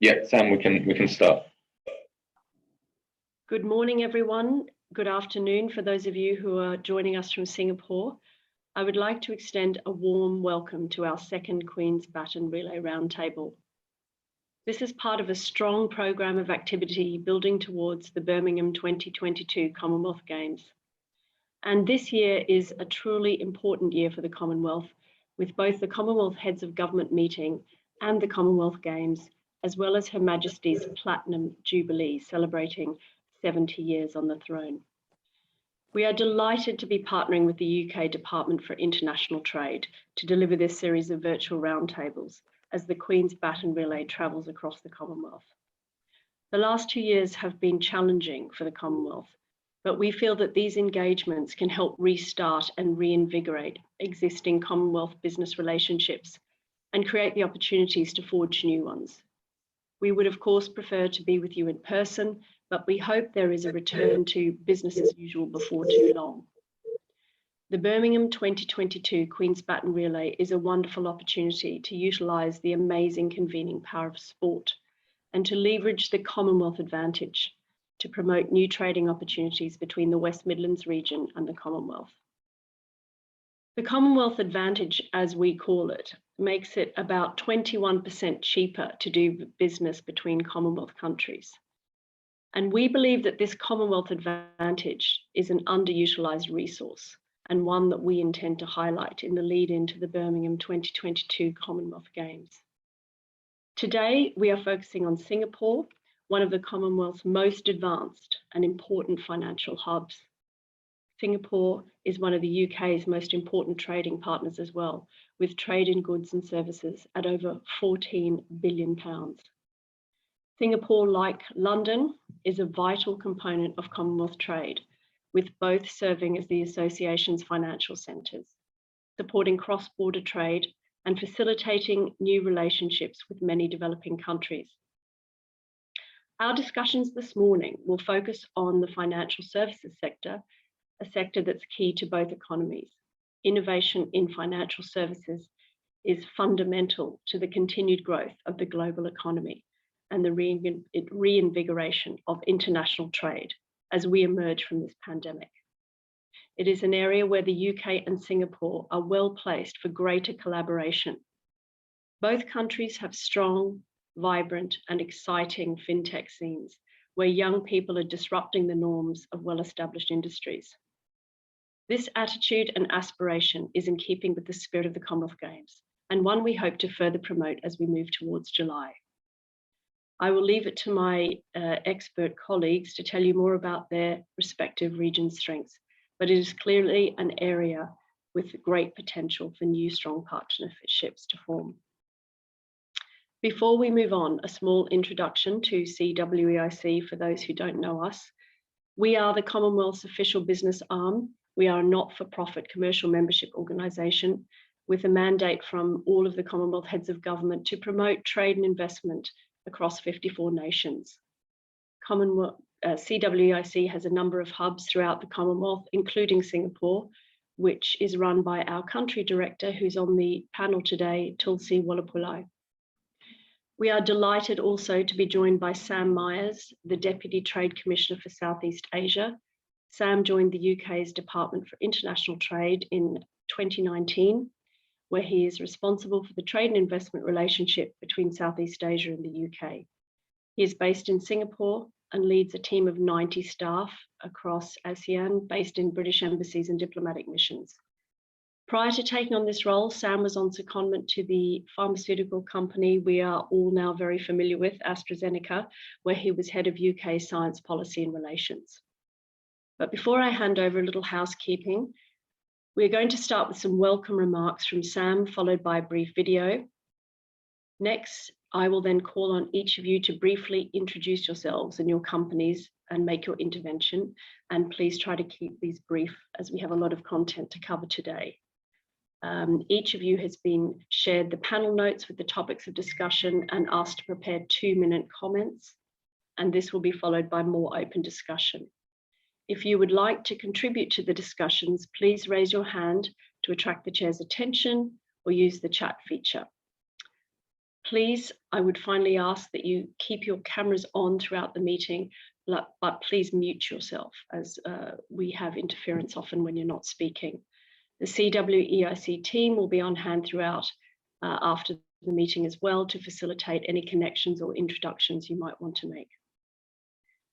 Yeah, Sam, we can start. Good morning, everyone. Good afternoon for those of you who are joining us from Singapore. I would like to extend a warm welcome to our second Queen's Baton Relay Roundtable. This is part of a strong program of activity building towards the Birmingham 2022 Commonwealth Games. And this year is a truly important year for the Commonwealth, with both the Commonwealth Heads of Government meeting and the Commonwealth Games, as well as Her Majesty's Platinum Jubilee celebrating 70 years on the throne. We are delighted to be partnering with the UK Department for International Trade to deliver this series of virtual roundtables as the Queen's Baton Relay travels across the Commonwealth. The last 2 years have been challenging for the Commonwealth, but we feel that these engagements can help restart and reinvigorate existing Commonwealth business relationships and create the opportunities to forge new ones. We would, of course, prefer to be with you in person, but we hope there is a return to business as usual before too long. The Birmingham 2022 Queen's Baton Relay is a wonderful opportunity to utilise the amazing convening power of sport and to leverage the Commonwealth advantage to promote new trading opportunities between the West Midlands region and the Commonwealth. The Commonwealth advantage, as we call it, makes it about 21% cheaper to do business between Commonwealth countries. And we believe that this Commonwealth advantage is an underutilised resource and one that we intend to highlight in the lead into the Birmingham 2022 Commonwealth Games. Today, we are focusing on Singapore, one of the Commonwealth's most advanced and important financial hubs. Singapore is one of the UK's most important trading partners as well, with trade in goods and services at over £14 billion. Singapore, like London, is a vital component of Commonwealth trade, with both serving as the association's financial centres, supporting cross-border trade and facilitating new relationships with many developing countries. Our discussions this morning will focus on the financial services sector, a sector that's key to both economies. Innovation in financial services is fundamental to the continued growth of the global economy and the reinvigoration of international trade as we emerge from this pandemic. It is an area where the UK and Singapore are well placed for greater collaboration. Both countries have strong, vibrant and exciting fintech scenes where young people are disrupting the norms of well-established industries. This attitude and aspiration is in keeping with the spirit of the Commonwealth Games and one we hope to further promote as we move towards July. I will leave it to my expert colleagues to tell you more about their respective region strengths, but it is clearly an area with great potential for new strong partnerships to form. Before we move on, a small introduction to CWEIC for those who don't know us. We are the Commonwealth's official business arm. We are a not-for-profit commercial membership organisation with a mandate from all of the Commonwealth Heads of Government to promote trade and investment across 54 nations. CWEIC has a number of hubs throughout the Commonwealth, including Singapore, which is run by our country director, who's on the panel today, Tulsi Wallapulai. We are delighted also to be joined by Sam Myers, the Deputy Trade Commissioner for Southeast Asia. Sam joined the UK's Department for International Trade in 2019, where he is responsible for the trade and investment relationship between Southeast Asia and the UK. He is based in Singapore and leads a team of 90 staff across ASEAN, based in British embassies and diplomatic missions. Prior to taking on this role, Sam was on secondment to the pharmaceutical company we are all now very familiar with, AstraZeneca, where he was head of UK science policy and relations. But before I hand over, a little housekeeping. We're going to start with some welcome remarks from Sam, followed by a brief video. Next, I will then call on each of you to briefly introduce yourselves and your companies and make your intervention. And please try to keep these brief as we have a lot of content to cover today. Each of you has been shared the panel notes with the topics of discussion and asked to prepare 2-minute comments. And this will be followed by more open discussion. If you would like to contribute to the discussions, please raise your hand to attract the chair's attention or use the chat feature. Please, I would finally ask that you keep your cameras on throughout the meeting, but please mute yourself, as we have interference often when you're not speaking. The CWEIC team will be on hand throughout after the meeting as well to facilitate any connections or introductions you might want to make.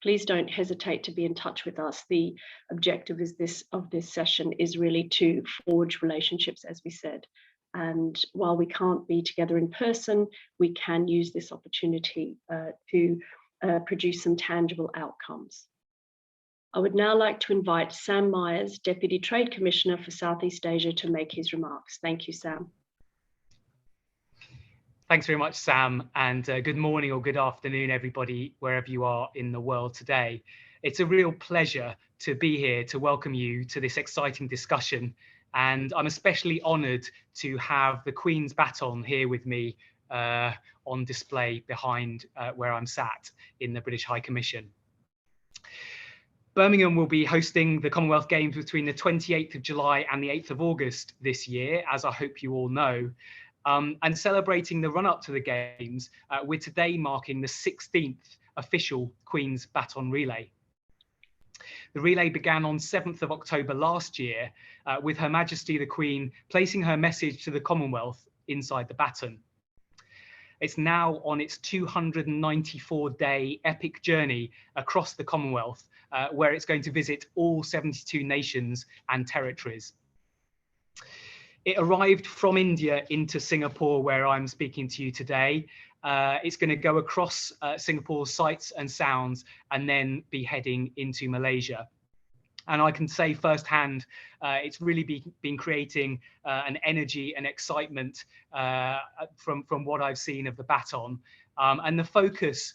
Please don't hesitate to be in touch with us. The objective of this session is really to forge relationships, as we said. And while we can't be together in person, we can use this opportunity to produce some tangible outcomes. I would now like to invite Sam Myers, Deputy Trade Commissioner for Southeast Asia, to make his remarks. Thank you, Sam. Thanks very much, Sam, and good morning or good afternoon, everybody, wherever you are in the world today. It's a real pleasure to be here to welcome you to this exciting discussion, and I'm especially honoured to have the Queen's Baton here with me on display behind where I'm sat in the British High Commission. Birmingham will be hosting the Commonwealth Games between the 28th of July and the 8th of August this year, as I hope you all know. And celebrating the run-up to the Games, we're today marking the 16th official Queen's Baton Relay. The relay began on 7th of October last year, with Her Majesty the Queen placing her message to the Commonwealth inside the baton. It's now on its 294-day epic journey across the Commonwealth, where it's going to visit all 72 nations and territories. It arrived from India into Singapore, where I'm speaking to you today. It's going to go across Singapore's sights and sounds and then be heading into Malaysia. And I can say firsthand, it's really been creating an energy and excitement from what I've seen of the Baton. And the focus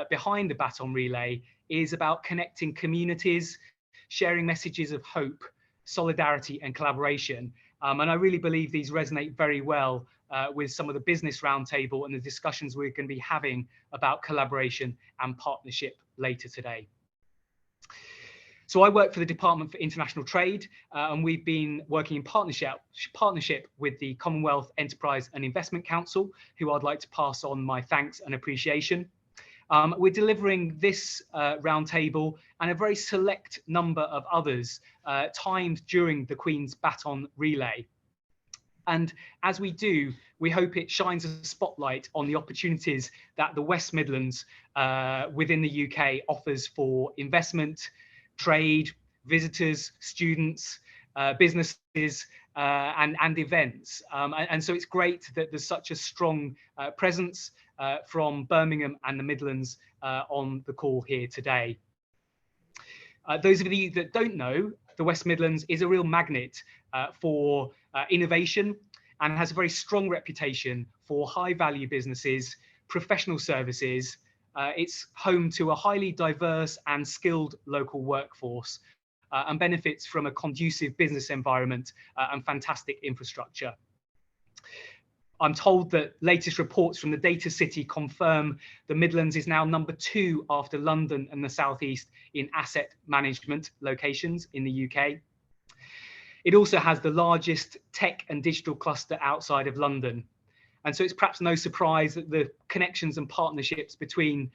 behind the Baton Relay is about connecting communities, sharing messages of hope, solidarity and collaboration. And I really believe these resonate very well with some of the business roundtable and the discussions we're going to be having about collaboration and partnership later today. So I work for the Department for International Trade, and we've been working in partnership with the Commonwealth Enterprise and Investment Council, who I'd like to pass on my thanks and appreciation. We're delivering this roundtable and a very select number of others timed during the Queen's Baton Relay. And as we do, we hope it shines a spotlight on the opportunities that the West Midlands within the UK offers for investment, trade, visitors, students, businesses and events. And so it's great that there's such a strong presence from Birmingham and the Midlands on the call here today. Those of you that don't know, the West Midlands is a real magnet for innovation and has a very strong reputation for high value businesses, professional services. It's home to a highly diverse and skilled local workforce and benefits from a conducive business environment and fantastic infrastructure. I'm told that latest reports from the Data City confirm the Midlands is now number 2 after London and the South East in asset management locations in the UK. It also has the largest tech and digital cluster outside of London. And so it's perhaps no surprise that the connections and partnerships between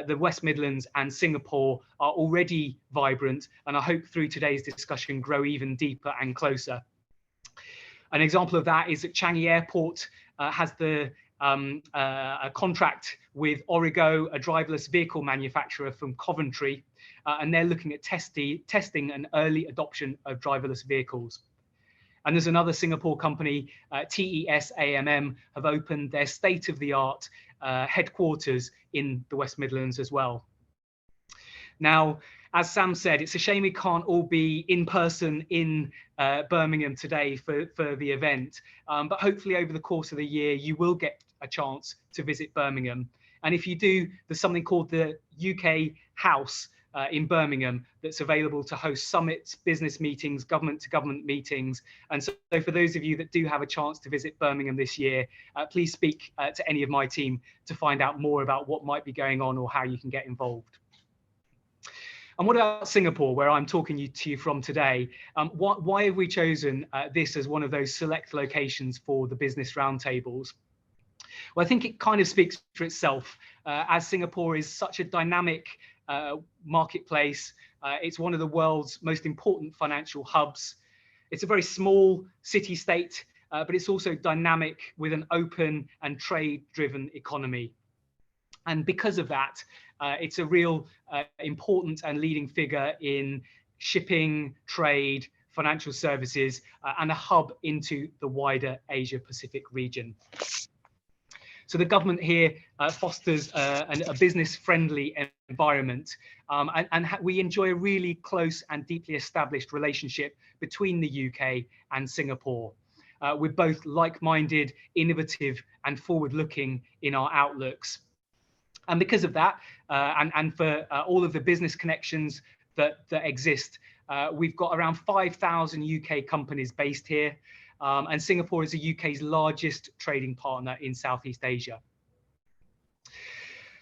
the West Midlands and Singapore are already vibrant, and I hope through today's discussion grow even deeper and closer. An example of that is that Changi Airport has a contract with Origo, a driverless vehicle manufacturer from Coventry, and they're looking at testing and early adoption of driverless vehicles. And there's another Singapore company, TESAMM, have opened their state-of-the-art headquarters in the West Midlands as well. Now, as Sam said, it's a shame we can't all be in person in Birmingham today for the event, but hopefully over the course of the year, you will get a chance to visit Birmingham. And if you do, there's something called the UK House in Birmingham that's available to host summits, business meetings, government-to-government meetings. And so for those of you that do have a chance to visit Birmingham this year, please speak to any of my team to find out more about what might be going on or how you can get involved. And what about Singapore, where I'm talking to you from today? Why have we chosen this as one of those select locations for the business roundtables? Well, I think it kind of speaks for itself, as Singapore is such a dynamic marketplace. It's one of the world's most important financial hubs. It's a very small city-state, but it's also dynamic with an open and trade-driven economy. And because of that, it's a real important and leading figure in shipping, trade, financial services, and a hub into the wider Asia-Pacific region. So the government here fosters a business-friendly environment, and we enjoy a really close and deeply established relationship between the UK and Singapore. We're both like-minded, innovative, and forward-looking in our outlooks. And because of that, and for all of the business connections that exist, we've got around 5,000 UK companies based here. And Singapore is the UK's largest trading partner in Southeast Asia.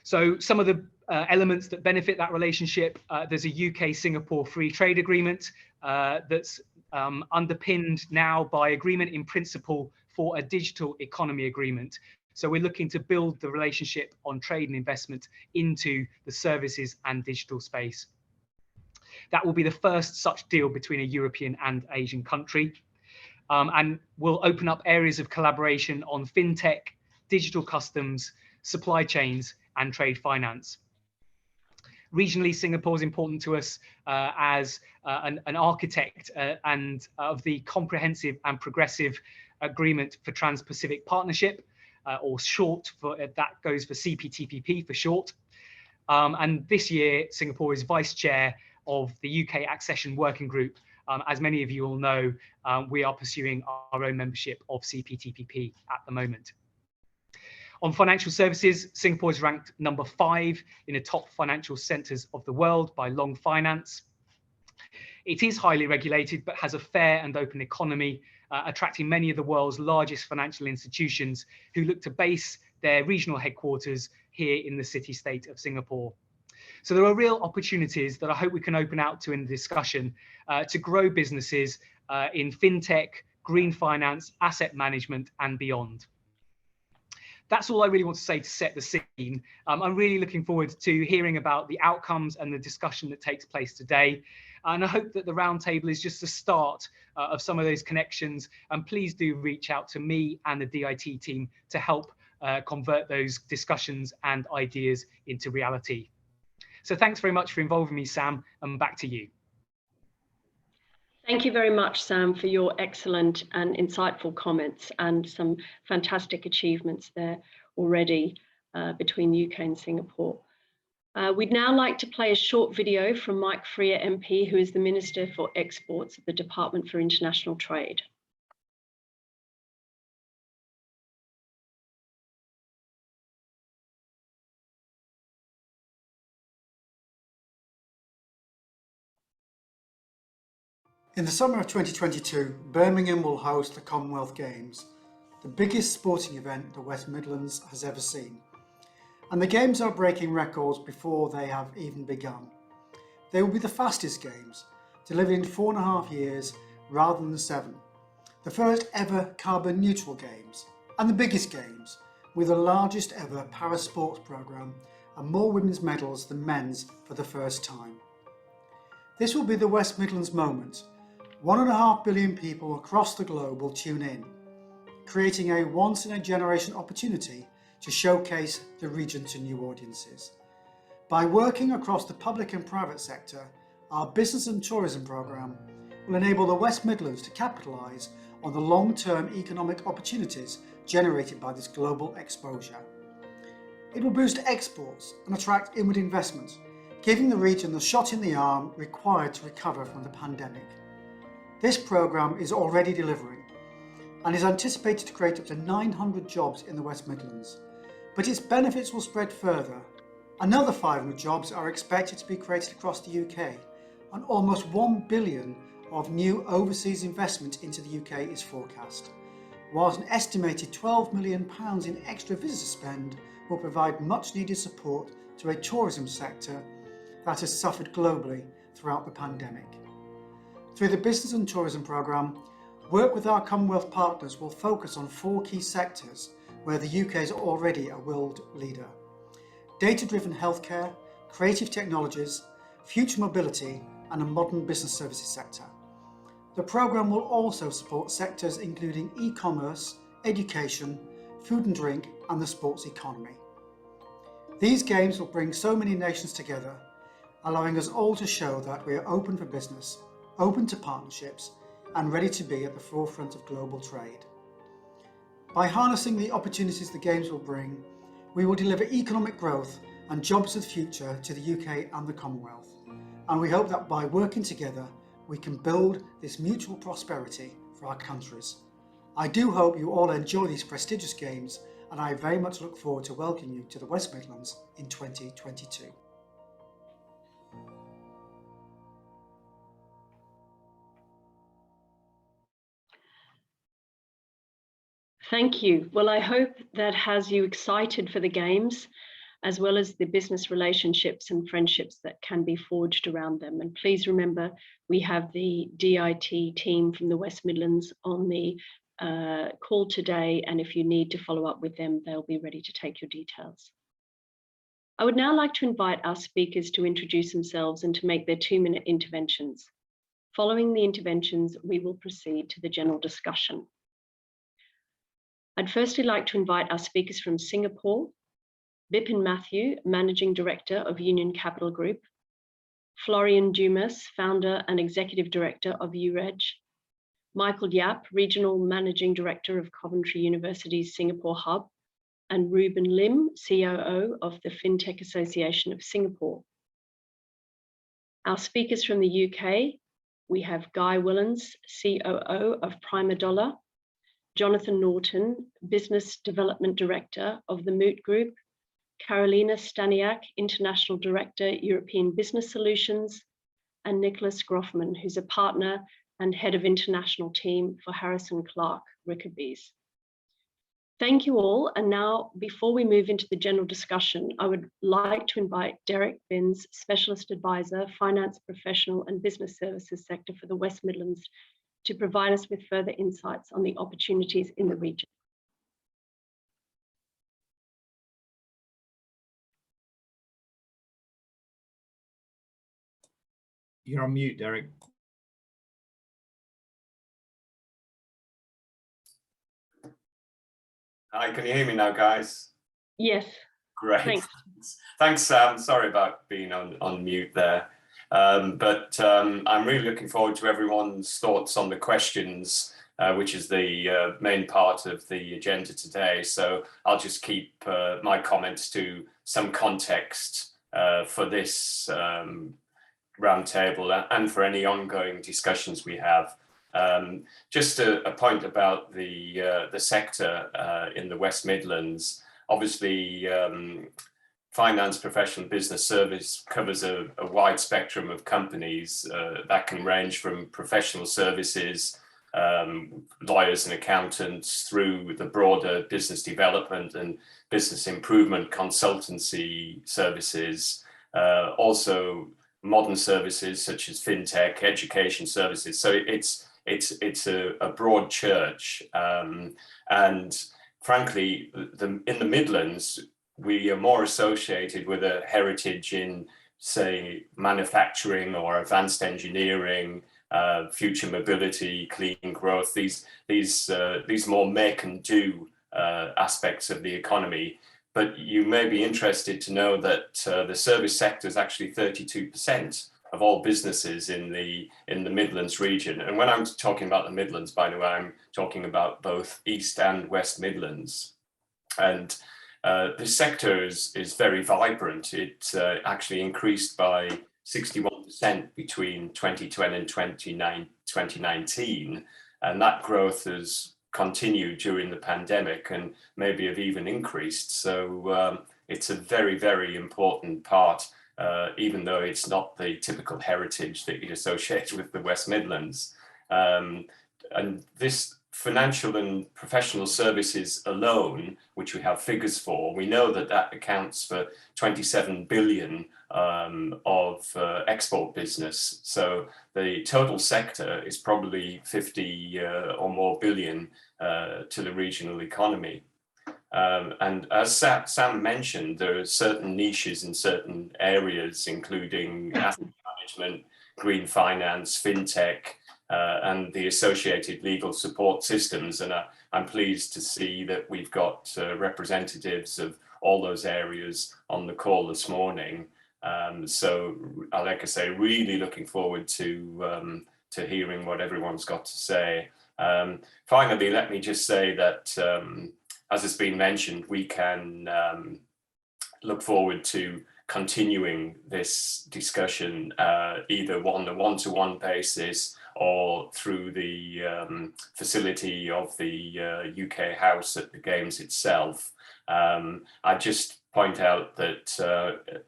So some of the elements that benefit that relationship, there's a UK-Singapore free trade agreement that's underpinned now by agreement in principle for a digital economy agreement. So we're looking to build the relationship on trade and investment into the services and digital space. That will be the first such deal between a European and Asian country. And will open up areas of collaboration on fintech, digital customs, supply chains, and trade finance. Regionally, Singapore is important to us as an architect and of the comprehensive and progressive agreement for Trans-Pacific Partnership, or short for that goes for CPTPP for short. And this year, Singapore is vice chair of the UK Accession Working Group. As many of you all know, we are pursuing our own membership of CPTPP at the moment. On financial services, Singapore is ranked number 5 in the top financial centres of the world by Long Finance. It is highly regulated, but has a fair and open economy, attracting many of the world's largest financial institutions who look to base their regional headquarters here in the city-state of Singapore. So there are real opportunities that I hope we can open out to in the discussion to grow businesses in fintech, green finance, asset management, and beyond. That's all I really want to say to set the scene. I'm really looking forward to hearing about the outcomes and the discussion that takes place today. And I hope that the roundtable is just the start of some of those connections. And please do reach out to me and the DIT team to help convert those discussions and ideas into reality. So thanks very much for involving me, Sam, and back to you. Thank you very much, Sam, for your excellent and insightful comments and some fantastic achievements there already between UK and Singapore. We'd now like to play a short video from Mike Freer MP, who is the Minister for Exports of the Department for International Trade. In the summer of 2022, Birmingham will host the Commonwealth Games, the biggest sporting event the West Midlands has ever seen. And the Games are breaking records before they have even begun. They will be the fastest Games, delivered in 4.5 years rather than 7. The first ever carbon neutral Games, and the biggest Games, with the largest ever para-sports programme and more women's medals than men's for the first time. This will be the West Midlands moment. 1.5 billion people across the globe will tune in, creating a once-in-a-generation opportunity to showcase the region to new audiences. By working across the public and private sector, our business and tourism programme will enable the West Midlands to capitalise on the long-term economic opportunities generated by this global exposure. It will boost exports and attract inward investment, giving the region the shot in the arm required to recover from the pandemic. This programme is already delivering and is anticipated to create up to 900 jobs in the West Midlands, but its benefits will spread further. Another 500 jobs are expected to be created across the UK, and almost 1 billion of new overseas investment into the UK is forecast, whilst an estimated £12 million in extra visitor spend will provide much needed support to a tourism sector that has suffered globally throughout the pandemic. Through the Business and Tourism Programme, work with our Commonwealth partners will focus on 4 key sectors where the UK is already a world leader. Data-driven healthcare, creative technologies, future mobility, and a modern business services sector. The programme will also support sectors including e-commerce, education, food and drink, and the sports economy. These games will bring so many nations together, allowing us all to show that we are open for business, open to partnerships, and ready to be at the forefront of global trade. By harnessing the opportunities the Games will bring, we will deliver economic growth and jobs of the future to the UK and the Commonwealth. And we hope that by working together, we can build this mutual prosperity for our countries. I do hope you all enjoy these prestigious Games, and I very much look forward to welcoming you to the West Midlands in 2022. Thank you. Well, I hope that has you excited for the Games, as well as the business relationships and friendships that can be forged around them. And please remember, we have the DIT team from the West Midlands on the call today, and if you need to follow up with them, they'll be ready to take your details. I would now like to invite our speakers to introduce themselves and to make their 2-minute interventions. Following the interventions, we will proceed to the general discussion. I'd firstly like to invite our speakers from Singapore, Bipin Matthew, Managing Director of Union Capital Group, Florian Dumas, Founder and Executive Director of UREG, Michael Yap, Regional Managing Director of Coventry University's Singapore Hub, and Reuben Lim, COO of the FinTech Association of Singapore. Our speakers from the UK, we have Guy Willens, COO of Prima Dollar, Jonathan Norton, Business Development Director of the Moot Group, Carolina Staniak, International Director, European Business Solutions, and Nicholas Groffman, who's a partner and head of international team for Harrison Clark Rickabees. Thank you all. And now, before we move into the general discussion, I would like to invite Derek Binns, Specialist Advisor, Finance Professional and Business Services Sector for the West Midlands, to provide us with further insights on the opportunities in the region. You're on mute, Derek. Hi, can you hear me now, guys? Yes. Great. Thanks. Thanks, Sam. Sorry about being on mute there. I'm really looking forward to everyone's thoughts on the questions, which is the main part of the agenda today. So I'll just keep my comments to some context for this roundtable and for any ongoing discussions we have. Just a point about the sector in the West Midlands. Obviously, finance, professional, business service covers a wide spectrum of companies that can range from professional services, lawyers and accountants, through the broader business development and business improvement consultancy services, also modern services such as fintech, education services. So it's a broad church, and frankly, in the Midlands, we are more associated with a heritage in, say, manufacturing or advanced engineering, future mobility, clean growth. These more make and do aspects of the economy. But you may be interested to know that the service sector is actually 32% of all businesses in the Midlands region. And when I'm talking about the Midlands, by the way, I'm talking about both East and West Midlands. And this sector is very vibrant. It actually increased by 61% between 2020 and 2019. And that growth has continued during the pandemic and maybe have even increased. So it's a very, very important part, even though it's not the typical heritage that you'd associate with the West Midlands. And this financial and professional services alone, which we have figures for, we know that that accounts for 27 billion of export business. So the total sector is probably 50 or more billion to the regional economy. And as Sam mentioned, there are certain niches in certain areas, including asset management, green finance, fintech, and the associated legal support systems. And I'm pleased to see that we've got representatives of all those areas on the call this morning. So, like I say, really looking forward to hearing what everyone's got to say. Finally, let me just say that, as has been mentioned, we can look forward to continuing this discussion either on a one-to-one basis or through the facility of the UK House at the Games itself. I just point out that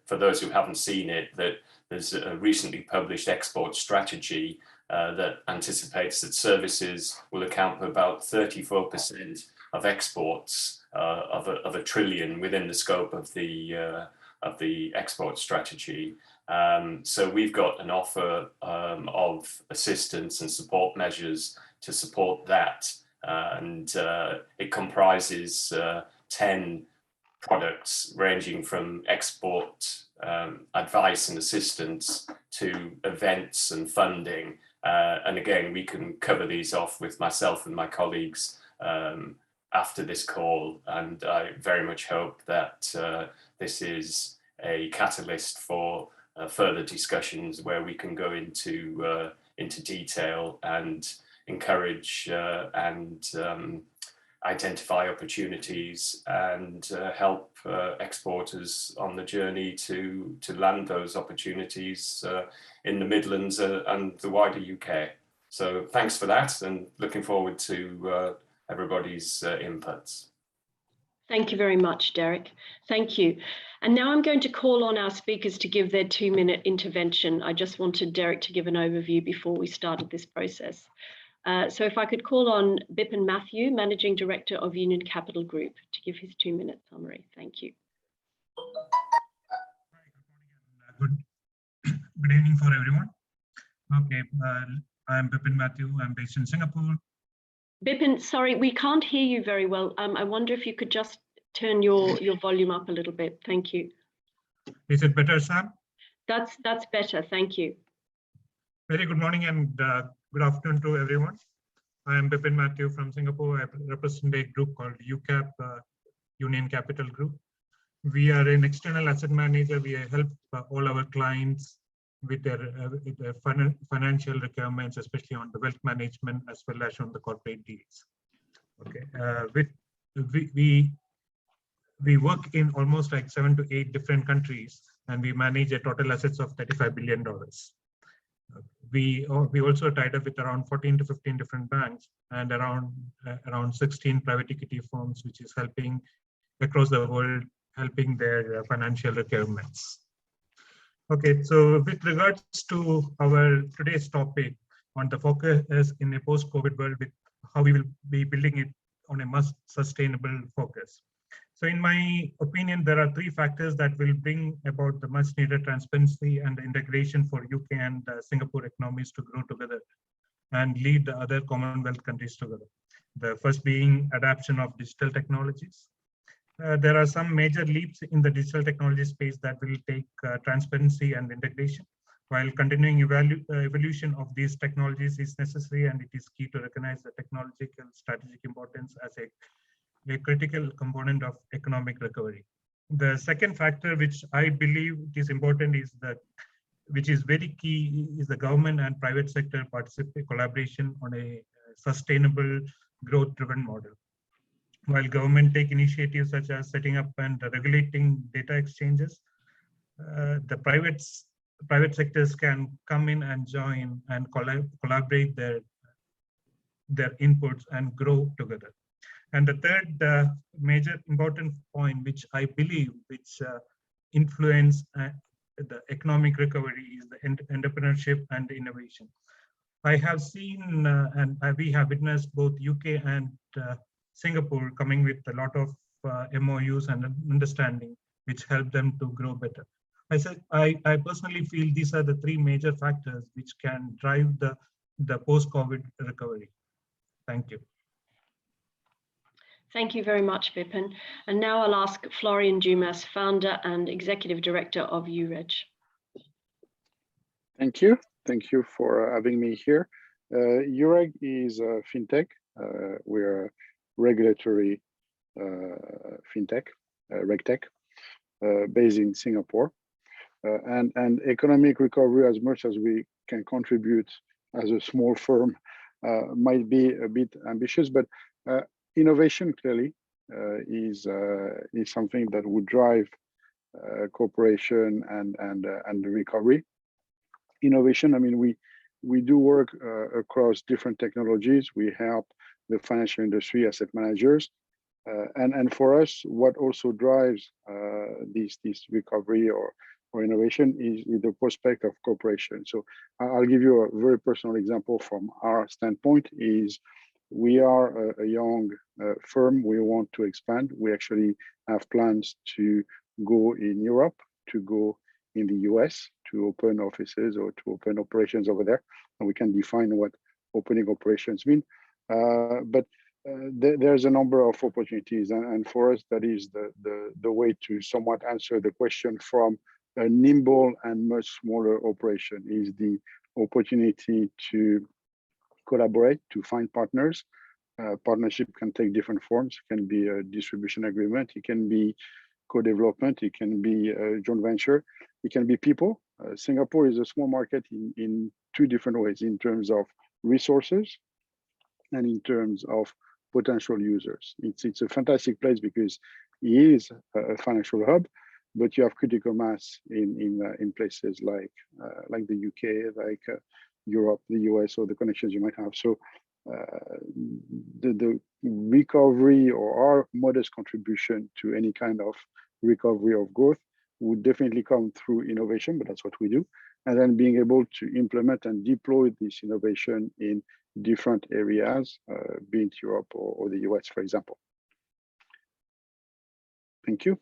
for those who haven't seen it, that there's a recently published export strategy that anticipates that services will account for about 34% of exports of $1 trillion within the scope of the export strategy. So we've got an offer of assistance and support measures to support that. And it comprises 10 products ranging from export advice and assistance to events and funding. And again, we can cover these off with myself and my colleagues after this call. And I very much hope that this is a catalyst for further discussions where we can go into detail and encourage and identify opportunities and help exporters on the journey to land those opportunities in the Midlands and the wider UK. So thanks for that, and looking forward to everybody's inputs. Thank you very much, Derek. Thank you. And now I'm going to call on our speakers to give their 2-minute intervention. I just wanted Derek to give an overview before we started this process. So if I could call on Bipin Matthew, Managing Director of Union Capital Group, to give his 2-minute summary. Thank you. Good evening for everyone. Okay, I'm Bipin Matthew. I'm based in Singapore. Bipin, sorry, we can't hear you very well. I wonder if you could just turn your volume up a little bit. Thank you. Is it better, Sam? That's better. Thank you. Very good morning and good afternoon to everyone. I am Bipin Matthew from Singapore. I represent a group called UCAP, Union Capital Group. We are an external asset manager. We help all our clients with their financial requirements, especially on the wealth management as well as on the corporate deals. Okay, we work in almost like 7 to 8 different countries, and we manage a total assets of $35 billion. We also tied up with around 14 to 15 different banks and around 16 private equity firms, which is helping across the world, helping their financial requirements. Okay, so with regards to our today's topic on the focus in a post-COVID world, with how we will be building it on a much sustainable focus. So in my opinion, there are 3 factors that will bring about the much needed transparency and integration for UK and Singapore economies to grow together and lead the other Commonwealth countries together. The first being adoption of digital technologies. There are some major leaps in the digital technology space that will take transparency and integration, while continuing evolution of these technologies is necessary, and it is key to recognize the technological strategic importance as a critical component of economic recovery. The second factor, which I believe is important, is that, which is very key, is the government and private sector collaboration on a sustainable growth-driven model. While government take initiatives such as setting up and regulating data exchanges, the private sectors can come in and join and collaborate their inputs and grow together. And the third major important point, which I believe which influence the economic recovery, is the entrepreneurship and innovation. I have seen and we have witnessed both UK and Singapore coming with a lot of MOUs and understanding, which help them to grow better. I personally feel these are the 3 major factors which can drive the post-COVID recovery. Thank you. Thank you very much, Vipin. And now I'll ask Florian Dumas, founder and executive director of UREG. Thank you. Thank you for having me here. UREG is a fintech. We're a regulatory fintech, regtech, based in Singapore. And economic recovery, as much as we can contribute as a small firm, might be a bit ambitious, but innovation clearly is something that would drive cooperation and the recovery. Innovation, I mean, we do work across different technologies. We help the financial industry, asset managers, and for us, what also drives this recovery or innovation is the prospect of cooperation. So I'll give you a very personal example from our standpoint. Is we are a young firm. We want to expand. We actually have plans to go in Europe, to go in the US, to open offices or to open operations over there. And we can define what opening operations mean. But there's a number of opportunities. And for us, that is the way to somewhat answer the question from a nimble and much smaller operation is the opportunity to collaborate, to find partners. Partnership can take different forms. It can be a distribution agreement. It can be co-development. It can be a joint venture. It can be people. Singapore is a small market in two different ways, in terms of resources and in terms of potential users. It's a fantastic place because it is a financial hub, but you have critical mass in places like the UK, like Europe, the US, or the connections you might have. So the recovery or our modest contribution to any kind of recovery of growth would definitely come through innovation, but that's what we do. And then being able to implement and deploy this innovation in different areas, be it Europe or the US, for example. Thank you.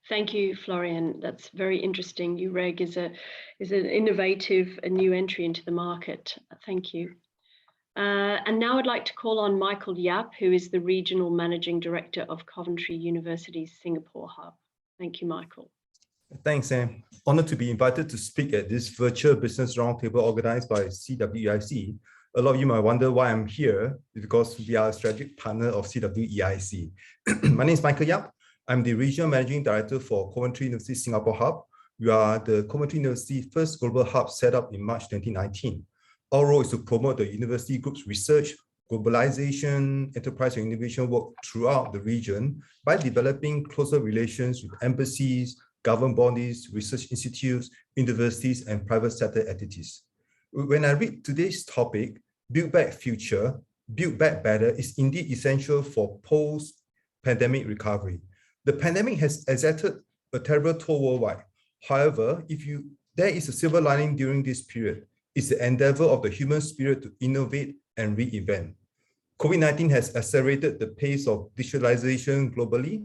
Thank you, Florian. That's very interesting. UREG is an innovative, a new entry into the market. Thank you. And now I'd like to call on Michael Yap, who is the Regional Managing Director of Coventry University's Singapore Hub. Thank you, Michael. Thanks, Sam. Honored to be invited to speak at this virtual business roundtable organized by CWEIC. A lot of you might wonder why I'm here, because we are a strategic partner of CWEIC. My name is Michael Yap. I'm the Regional Managing Director for Coventry University Singapore Hub. We are the Coventry University first global hub set up in March 2019. Our role is to promote the university group's research, globalization, enterprise and innovation work throughout the region by developing closer relations with embassies, government bodies, research institutes, universities, and private sector entities. When I read today's topic, Build Back Future, Build Back Better is indeed essential for post-pandemic recovery. The pandemic has exacted a terrible toll worldwide. However, there is a silver lining during this period. It's the endeavor of the human spirit to innovate and reinvent. COVID-19 has accelerated the pace of digitalization globally.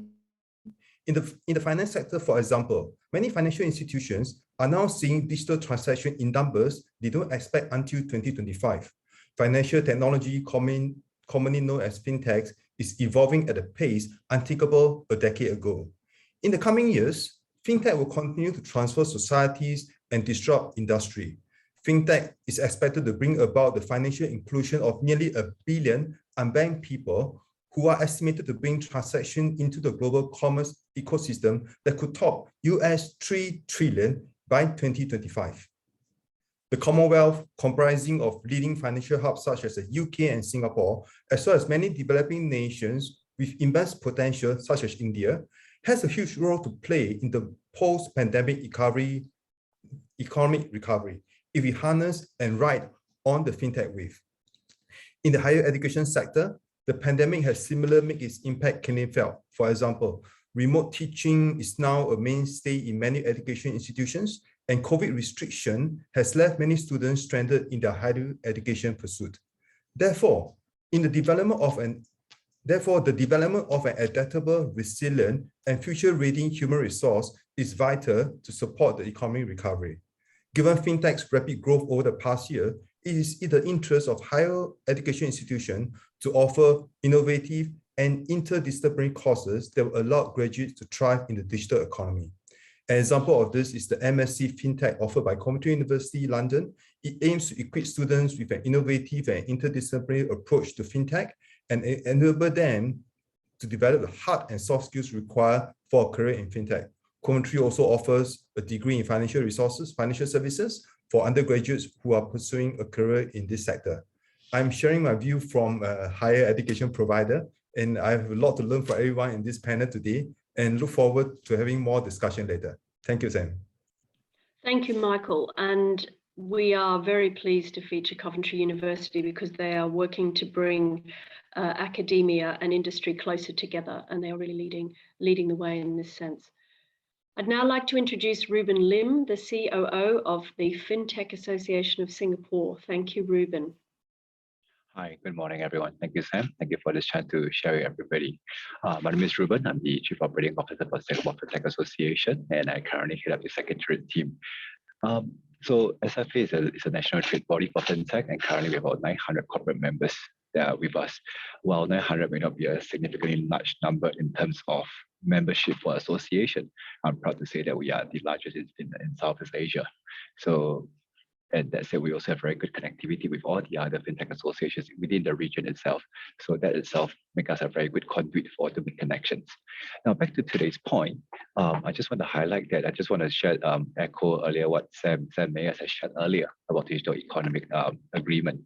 In the finance sector, for example, many financial institutions are now seeing digital transaction in numbers they don't expect until 2025. Financial technology, commonly known as fintechs, is evolving at a pace unthinkable a decade ago. In the coming years, fintech will continue to transform societies and disrupt industry. Fintech is expected to bring about the financial inclusion of nearly 1 billion unbanked people, who are estimated to bring transactions into the global commerce ecosystem that could top $3 trillion by 2025. The Commonwealth, comprising of leading financial hubs such as the UK and Singapore, as well as many developing nations with immense potential such as India, has a huge role to play in the post-pandemic economic recovery if we harness and ride on the fintech wave. In the higher education sector, the pandemic has similarly made its impact keenly felt. For example, remote teaching is now a mainstay in many education institutions, and COVID restriction has left many students stranded in their higher education pursuit. Therefore, the development of an adaptable, resilient, and future-ready human resource is vital to support the economic recovery. Given fintech's rapid growth over the past year, it is in the interest of higher education institutions to offer innovative and interdisciplinary courses that will allow graduates to thrive in the digital economy. An example of this is the MSc FinTech offered by Commonwealth University London. It aims to equip students with an innovative and interdisciplinary approach to FinTech and enable them to develop the hard and soft skills required for a career in FinTech. Commonwealth also offers a degree in financial services for undergraduates who are pursuing a career in this sector. I'm sharing my view from a higher education provider, and I have a lot to learn from everyone in this panel today, and look forward to having more discussion later. Thank you, Sam. Thank you, Michael. And we are very pleased to feature Coventry University because they are working to bring academia and industry closer together, and they are really leading the way in this sense. I'd now like to introduce Reuben Lim, the COO of the FinTech Association of Singapore. Thank you, Reuben. Hi, good morning, everyone. Thank you, Sam. Thank you for this chance to share with everybody. My name is Reuben. I'm the Chief Operating Officer for Singapore FinTech Association, and I currently head up the Secretariat team. So SFA is a national trade body for FinTech, and currently we have about 900 corporate members that are with us. While 900 may not be a significantly large number in terms of membership for association, I'm proud to say that we are the largest in Southeast Asia. So, and that said, we also have very good connectivity with all the other FinTech associations within the region itself. So that itself makes us a very good conduit for to make connections. Now, back to today's point, I just want to highlight that I just want to share, echo earlier what Sam Mayers has shared earlier about digital economic agreement.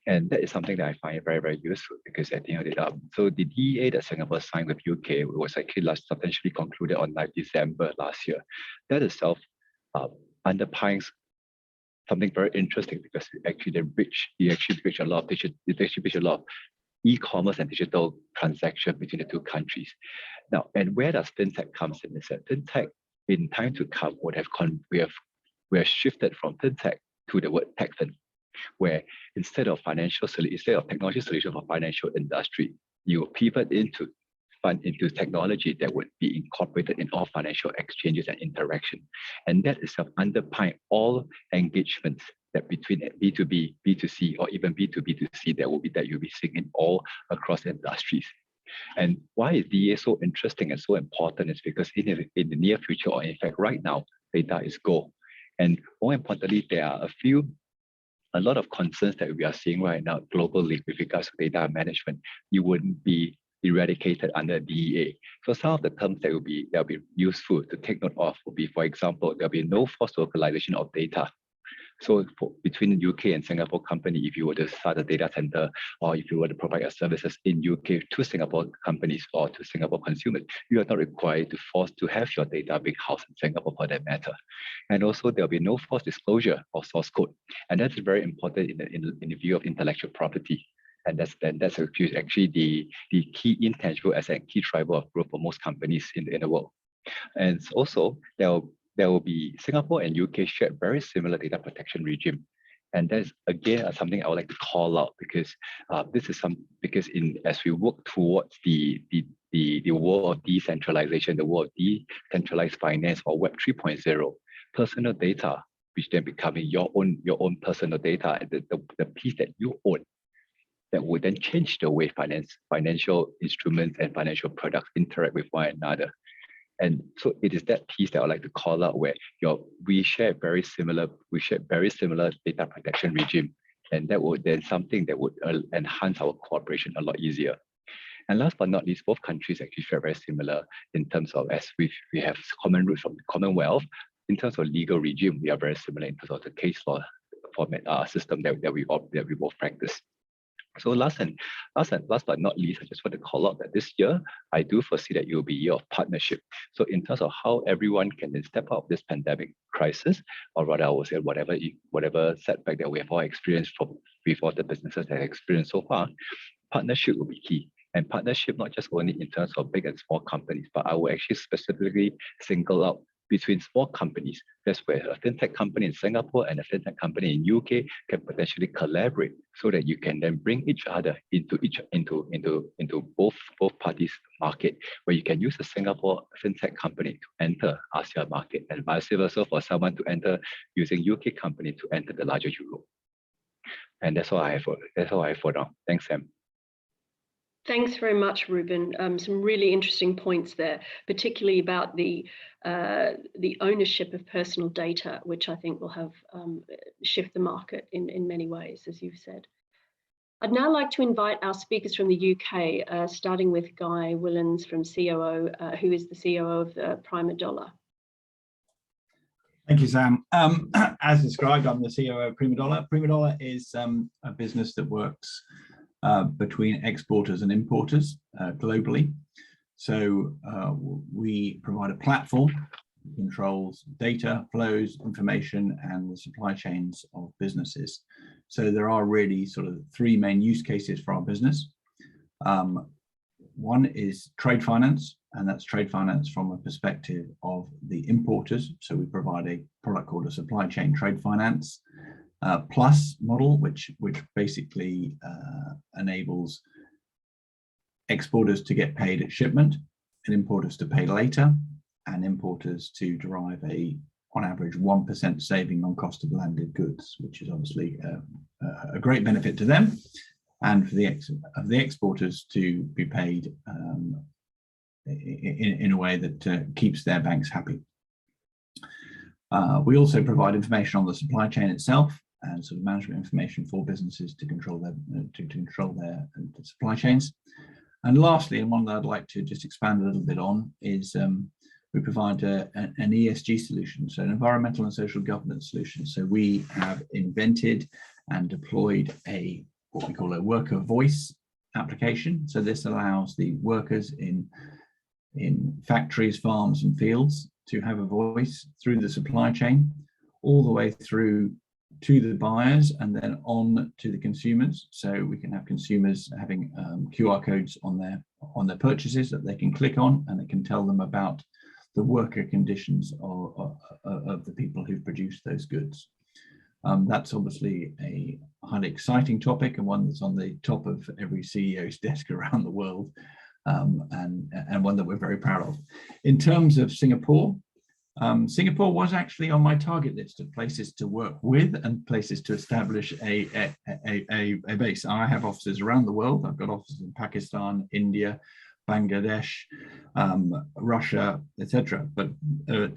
And that is something that I find very, very useful because at the end of the day, so the DEA that Singapore signed with UK was actually substantially concluded on 9th December last year. That itself underpins something very interesting because it actually bridge a lot of e-commerce and digital transaction between the two countries. Now, and where does FinTech comes in is that FinTech in time to come would have we have shifted from FinTech to the word TechFin, where instead of technology solution for financial industry, you pivot into technology that would be incorporated in all financial exchanges and interaction. And that itself underpins all engagements that between B2B, B2C, or even B2B2C that you'll be seeing in all across industries. And why is DEA so interesting and so important is because in the near future, or in fact right now, data is gold. And more importantly, there are a lot of concerns that we are seeing right now globally with regards to data management. You wouldn't be eradicated under DEA. So some of the terms that will be useful to take note of will be, for example, there'll be no forced localization of data. So between the UK and Singapore company, if you were to start a data center or if you were to provide your services in UK to Singapore companies or to Singapore consumers, you are not required to have your data being housed in Singapore for that matter. And also there'll be no forced disclosure of source code. And that's very important in the view of intellectual property. And that's actually the key intangible asset and key driver of growth for most companies in the world. And also there will be Singapore and UK shared very similar data protection regime. And that's again something I would like to call out because as we work towards the world of decentralization, the world of decentralized finance or Web 3.0, personal data, which then becoming your own personal data, the piece that you own, that would then change the way financial instruments and financial products interact with one another. And so it is that piece that I would like to call out where we share very similar data protection regime. And that would then something that would enhance our cooperation a lot easier. And last but not least, both countries actually share very similar in terms of as we have common roots from the Commonwealth. In terms of legal regime, we are very similar in terms of the case law format system that we both practice. So last but not least, I just want to call out that this year, I do foresee that it will be a year of partnership. So in terms of how everyone can then step out of this pandemic crisis, or rather I would say whatever setback that we have all experienced with all the businesses that have experienced so far, partnership will be key. And partnership not just only in terms of big and small companies, but I will actually specifically single out between small companies. That's where a FinTech company in Singapore and a FinTech company in UK can potentially collaborate so that you can then bring each other into both parties' market, where you can use a Singapore FinTech company to enter ASEAN market and vice versa for someone to enter using UK company to enter the larger Europe. And that's all I have for now. Thanks, Sam. Thanks very much, Reuben. Some really interesting points there, particularly about the ownership of personal data, which I think will have shift the market in many ways, as you've said. I'd now like to invite our speakers from the UK, starting with Guy Willens from COO, who is the COO of Prima Dollar. Thank you, Sam. As described, I'm the CEO of Prima Dollar. Prima Dollar is a business that works between exporters and importers globally. So we provide a platform that controls data flows, information, and the supply chains of businesses. So there are really sort of three main use cases for our business. One is trade finance, and that's trade finance from a perspective of the importers. So we provide a product called a supply chain trade finance plus model, which basically enables exporters to get paid at shipment and importers to pay later, and importers to derive on average 1% saving on cost of landed goods, which is obviously a great benefit to them, and for the exporters to be paid in a way that keeps their banks happy. We also provide information on the supply chain itself and sort of management information for businesses to control their supply chains. And lastly, and one that I'd like to just expand a little bit on, is we provide an ESG solution, so an environmental and social governance solution. So we have invented and deployed what we call a worker voice application. So this allows the workers in factories, farms, and fields to have a voice through the supply chain, all the way through to the buyers and then on to the consumers. So we can have consumers having QR codes on their purchases that they can click on, and it can tell them about the worker conditions of the people who've produced those goods. That's obviously a highly exciting topic, and one that's on the top of every CEO's desk around the world, and one that we're very proud of. In terms of Singapore, Singapore was actually on my target list of places to work with and places to establish a base. I have offices around the world. I've got offices in Pakistan, India, Bangladesh, Russia, etc. But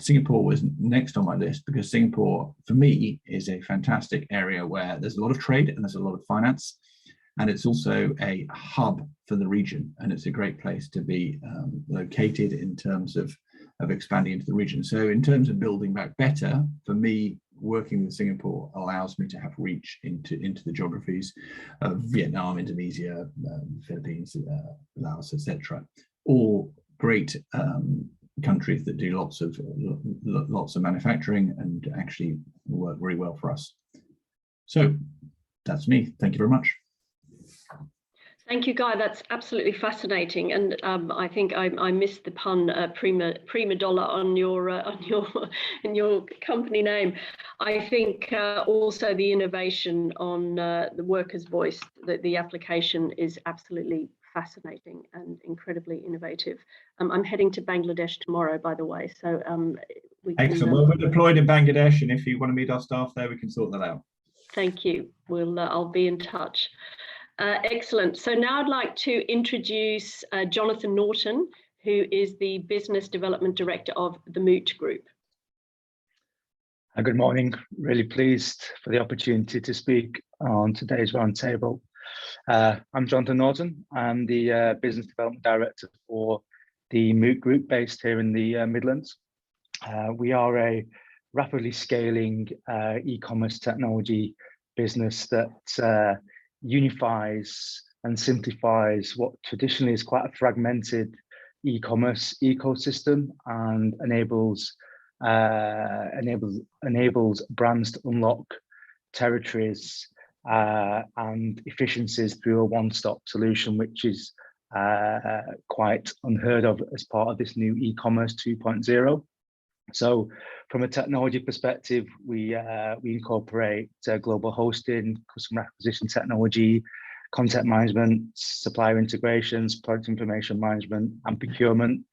Singapore was next on my list because Singapore, for me, is a fantastic area where there's a lot of trade and there's a lot of finance. And it's also a hub for the region, and it's a great place to be located in terms of expanding into the region. So in terms of building back better, for me, working with Singapore allows me to have reach into the geographies of Vietnam, Indonesia, Philippines, Laos, etc. All great countries that do lots of manufacturing and actually work very well for us. So that's me. Thank you very much. Thank you, Guy. That's absolutely fascinating, and I think I missed the pun Prima Dollar on your company name. I think also the innovation on the worker's voice, the application is absolutely fascinating and incredibly innovative. I'm heading to Bangladesh tomorrow, by the way, so we can. Excellent. Well, we're deployed in Bangladesh, and if you want to meet our staff there, we can sort that out. Thank you. I'll be in touch. Excellent. So now I'd like to introduce Jonathan Norton, who is the Business Development Director of the Moot Group. Good morning. Really pleased for the opportunity to speak on today's roundtable. I'm Jonathan Norton. I'm the Business Development Director for the Moot Group based here in the Midlands. We are a rapidly scaling e-commerce technology business that unifies and simplifies what traditionally is quite a fragmented e-commerce ecosystem, and enables brands to unlock territories and efficiencies through a one-stop solution, which is quite unheard of as part of this new e-commerce 2.0. So from a technology perspective, we incorporate global hosting, customer acquisition technology, content management, supplier integrations, product information management, and procurement.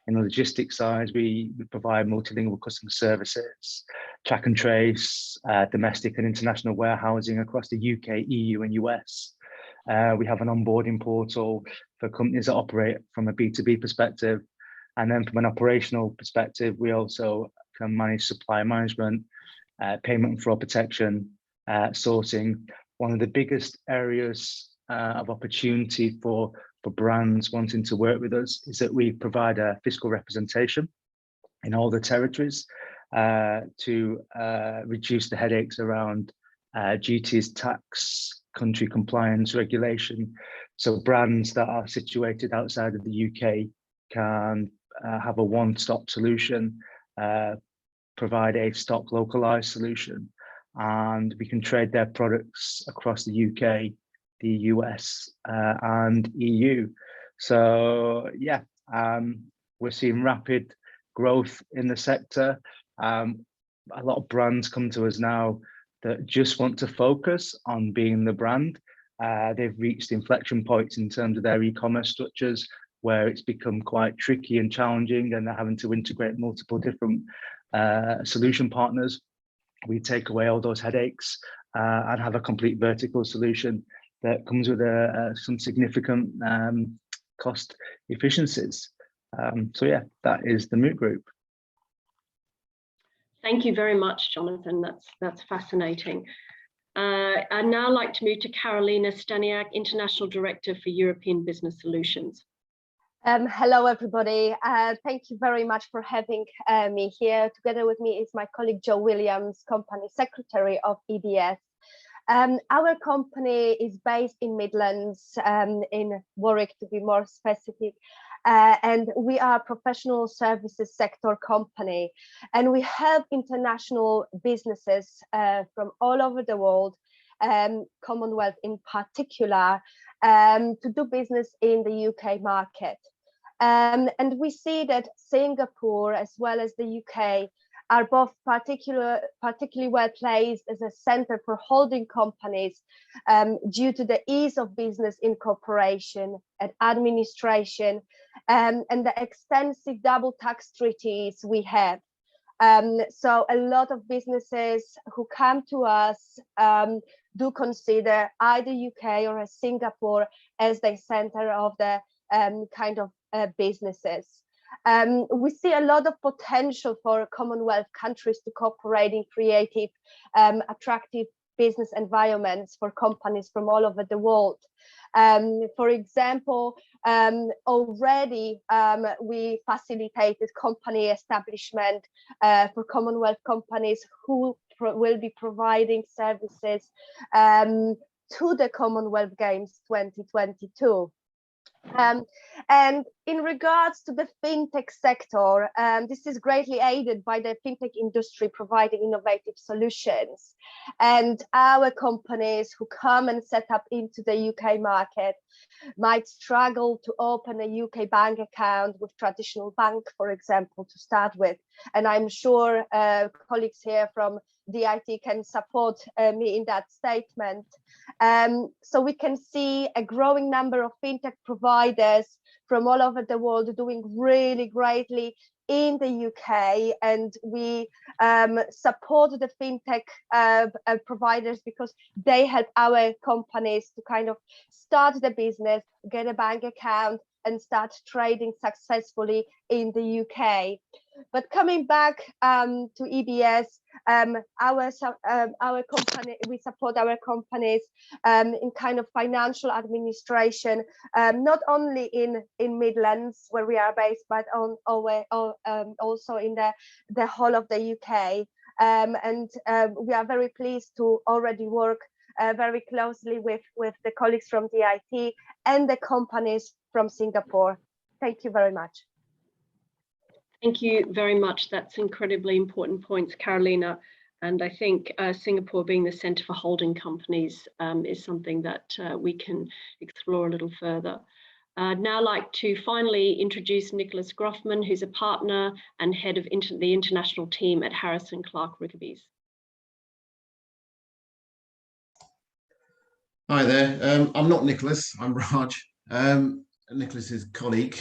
In the logistics side, we provide multilingual customer services, track and trace, domestic and international warehousing across the UK, EU, and US. We have an onboarding portal for companies that operate from a B2B perspective. And then from an operational perspective, we also can manage supply management, payment and fraud protection, sourcing. One of the biggest areas of opportunity for brands wanting to work with us is that we provide a fiscal representation in all the territories to reduce the headaches around duties, tax, country compliance, regulation. So brands that are situated outside of the UK can have a one-stop solution, provide a stock localized solution, and we can trade their products across the UK, the US, and EU. So yeah, we're seeing rapid growth in the sector. A lot of brands come to us now that just want to focus on being the brand. They've reached inflection points in terms of their e-commerce structures where it's become quite tricky and challenging, and they're having to integrate multiple different solution partners. We take away all those headaches and have a complete vertical solution that comes with some significant cost efficiencies. So yeah, that is the Moot Group. Thank you very much, Jonathan. That's fascinating. I'd now like to move to Karolina Staniak, International Director for European Business Solutions. Hello, everybody. Thank you very much for having me here. Together with me is my colleague, Joe Williams, Company Secretary of EBS. Our company is based in Midlands, in Warwick to be more specific, and we are a professional services sector company, and we help international businesses from all over the world, Commonwealth in particular, to do business in the UK market. And we see that Singapore as well as the UK are both particularly well placed as a center for holding companies due to the ease of business incorporation and administration and the extensive double tax treaties we have. So a lot of businesses who come to us do consider either UK or Singapore as the center of the kind of businesses. We see a lot of potential for Commonwealth countries to cooperate in creative, attractive business environments for companies from all over the world. For example, already we facilitated company establishment for Commonwealth companies who will be providing services to the Commonwealth Games 2022. And in regards to the fintech sector, this is greatly aided by the fintech industry providing innovative solutions. And our companies who come and set up into the UK market might struggle to open a UK bank account with traditional bank, for example, to start with. And I'm sure colleagues here from DIT can support me in that statement. So we can see a growing number of fintech providers from all over the world doing really greatly in the UK, and we support the fintech providers because they help our companies to kind of start the business, get a bank account, and start trading successfully in the UK. But coming back to EBS, our company, we support our companies in kind of financial administration, not only in Midlands where we are based, but also in the whole of the UK. And we are very pleased to already work very closely with the colleagues from DIT and the companies from Singapore. Thank you very much. Thank you very much. That's incredibly important points, Karolina. And I think Singapore being the centre for holding companies is something that we can explore a little further. I'd now like to finally introduce Nicholas Groffman, who's a partner and head of the international team at Harrison Clark Rickabees. Hi there. I'm not Nicholas, I'm Raj, Nicholas's colleague.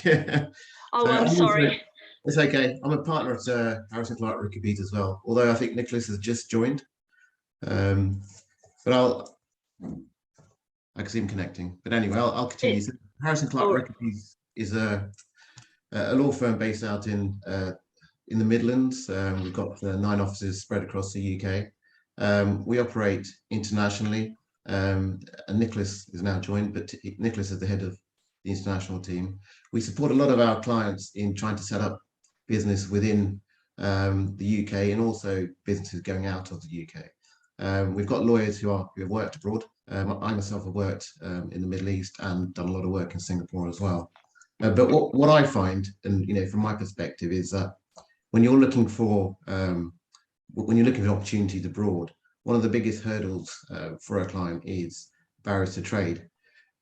Oh, So I'm sorry. It's okay. I'm a partner at Harrison Clark Rickabees as well, although I think Nicholas has just joined. But I can see him connecting. But anyway, I'll continue. So Harrison Clark Reckies is a law firm based out in the Midlands. We've got 9 offices spread across the UK. We operate internationally. And Nicholas is now joined, but Nicholas is the head of the international team. We support a lot of our clients in trying to set up business within the UK and also businesses going out of the UK. We've got lawyers who have worked abroad. I myself have worked in the Middle East and done a lot of work in Singapore as well. But what I find, and from my perspective, is that when you're looking for opportunities abroad, one of the biggest hurdles for a client is barriers to trade.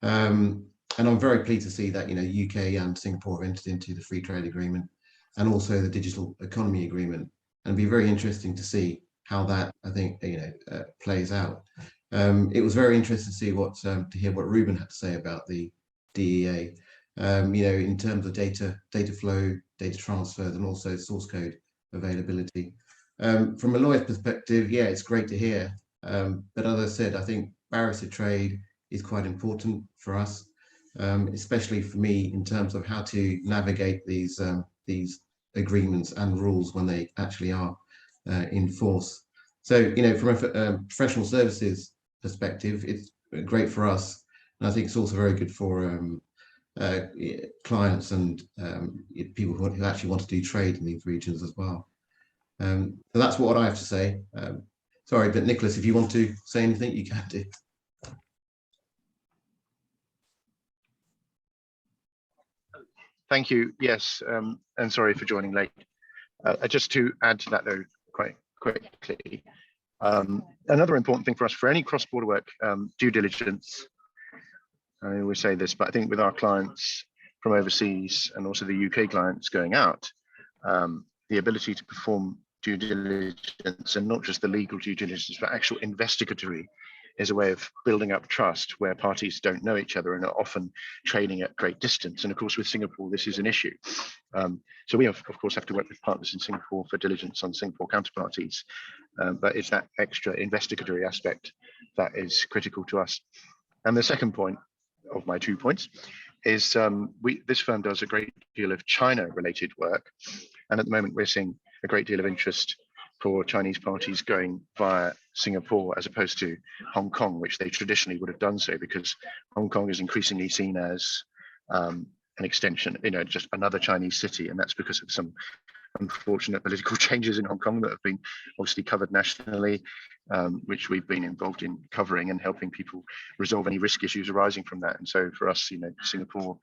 And I'm very pleased to see that UK and Singapore have entered into the free trade agreement and also the digital economy agreement. And it'd be very interesting to see how that, I think, plays out. It was very interesting to see to hear what Reuben had to say about the DEA. In terms of data flow, data transfers, and also source code availability. From a lawyer's perspective, yeah, it's great to hear. But as I said, I think barriers to trade is quite important for us, especially for me in terms of how to navigate these agreements and rules when they actually are in force. So, from a professional services perspective, it's great for us, and I think it's also very good for clients and people who actually want to do trade in these regions as well. So that's what I have to say. Sorry, but Nicholas, if you want to say anything, you can do. Thank you. Yes, and sorry for joining late. Just to add to that, though, quite quickly, another important thing for us for any cross-border work, due diligence. I always say this, but I think with our clients from overseas and also the UK clients going out, the ability to perform due diligence, and not just the legal due diligence, but actual investigatory, is a way of building up trust where parties don't know each other and are often trading at great distance. And of course, with Singapore, this is an issue. So we of course have to work with partners in Singapore for diligence on Singapore counterparties, but it's that extra investigatory aspect that is critical to us. And the second point of my 2 points is this firm does a great deal of China-related work, and at the moment we're seeing a great deal of interest for Chinese parties going via Singapore as opposed to Hong Kong, which they traditionally would have done so, because Hong Kong is increasingly seen as an extension, just another Chinese city, and that's because of some unfortunate political changes in Hong Kong that have been obviously covered nationally, which we've been involved in covering and helping people resolve any risk issues arising from that. And so for us, Singapore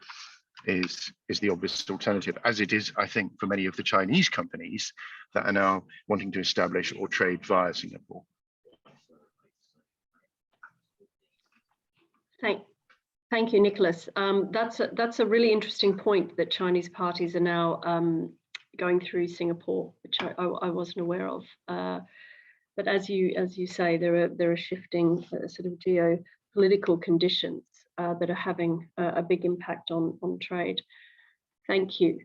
is the obvious alternative, as it is, I think, for many of the Chinese companies that are now wanting to establish or trade via Singapore. Thank you, Nicholas. That's a really interesting point, that Chinese parties are now going through Singapore, which I wasn't aware of. But as you say, there are shifting sort of geopolitical conditions that are having a big impact on trade. Thank you.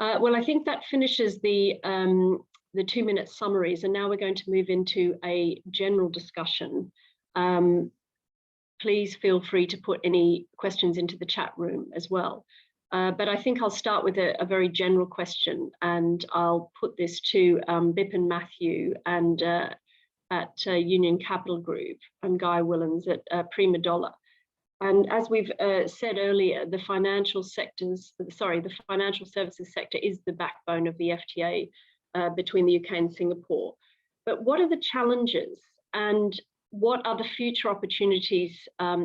Well, I think that finishes the 2-minute summaries, and now we're going to move into a general discussion. Please feel free to put any questions into the chat room as well. But I think I'll start with a very general question, and I'll put this to Bipin Matthew and at Union Capital Group, and Guy Willans at Prima Dollar. And as we've said earlier, the financial services sector is the backbone of the FTA between the UK and Singapore. But what are the challenges, and what are the future opportunities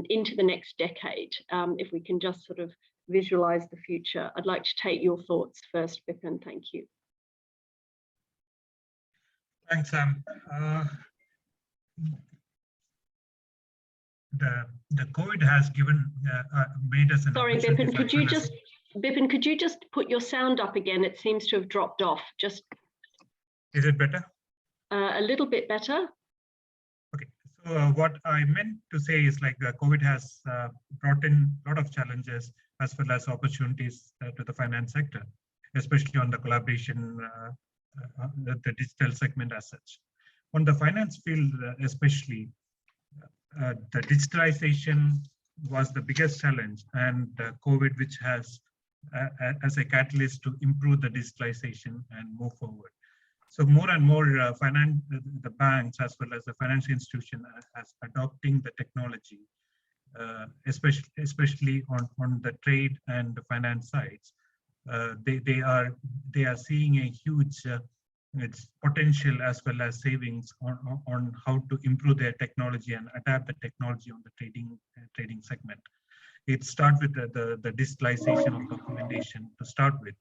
into the next decade? If we can just sort of visualize the future. I'd like to take your thoughts first, Bipin. Thank you. Thanks, Sam. The COVID has made us an Sorry, Bipin, could you just put your sound up again? It seems to have dropped off. Just. Is it better? A little bit better. Okay. So what I meant to say is, like, COVID has brought in a lot of challenges as well as opportunities to the finance sector, especially on the collaboration, the digital segment as such. On the finance field, especially, the digitalization was the biggest challenge, and COVID, which has as a catalyst to improve the digitalization and move forward. So more and more the banks as well as the financial institution as adopting the technology, especially on the trade and the finance sides. They are seeing a huge its potential as well as savings on how to improve their technology and adapt the technology on the trading segment. It starts with the digitalization of documentation to start with.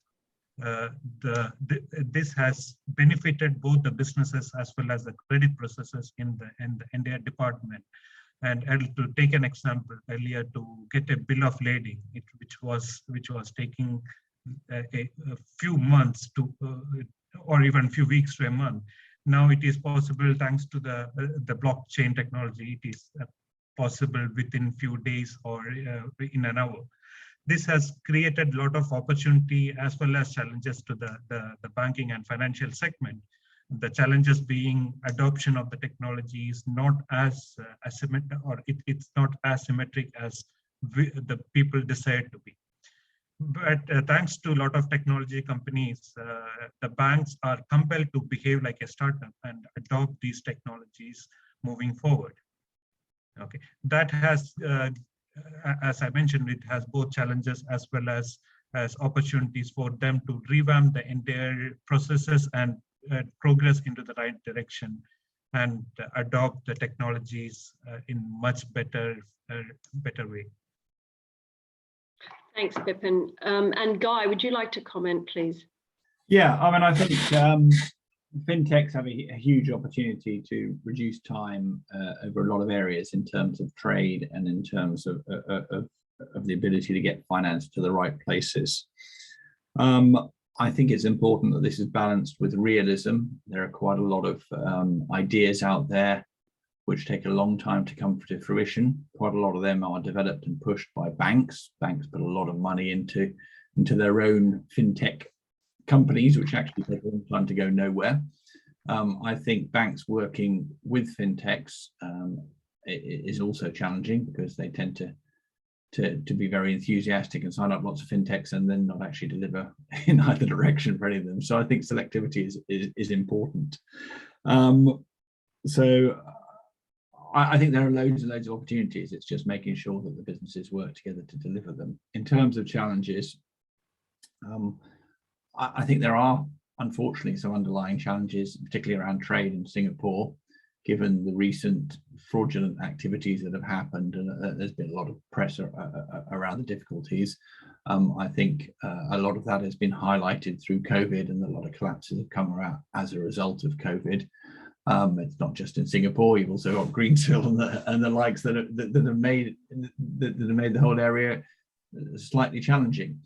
This has benefited both the businesses as well as the credit processes in their department. And to take an example, earlier to get a bill of lading, which was taking a few months to or even a few weeks to a month. Now it is possible thanks to the blockchain technology. It is possible within few days or in an hour. This has created a lot of opportunity as well as challenges to the banking and financial segment. The challenges being adoption of the technology is not as asymmetric, or it's not as symmetric as the people desire to be. But thanks to a lot of technology companies, the banks are compelled to behave like a startup and adopt these technologies moving forward. Okay, that has, as I mentioned, it has both challenges as well as opportunities for them to revamp the entire processes and progress into the right direction and adopt the technologies in much better way. Thanks, Bipin. And Guy, would you like to comment, please? Yeah, I mean, I think fintechs have a huge opportunity to reduce time over a lot of areas in terms of trade and in terms of the ability to get finance to the right places. I think it's important that this is balanced with realism. There are quite a lot of ideas out there which take a long time to come to fruition. Quite a lot of them are developed and pushed by banks. Banks put a lot of money into their own fintech companies, which actually take a long time to go nowhere. I think banks working with fintechs is also challenging because they tend to be very enthusiastic and sign up lots of fintechs and then not actually deliver in either direction for any of them. So I think selectivity is important. So I think there are loads and loads of opportunities. It's just making sure that the businesses work together to deliver them. In terms of challenges, I think there are, unfortunately, some underlying challenges, particularly around trade in Singapore, given the recent fraudulent activities that have happened, and there's been a lot of press around the difficulties. I think a lot of that has been highlighted through COVID, and a lot of collapses have come around as a result of COVID. It's not just in Singapore. You've also got Greenshill and the likes that have made the whole area slightly challenging.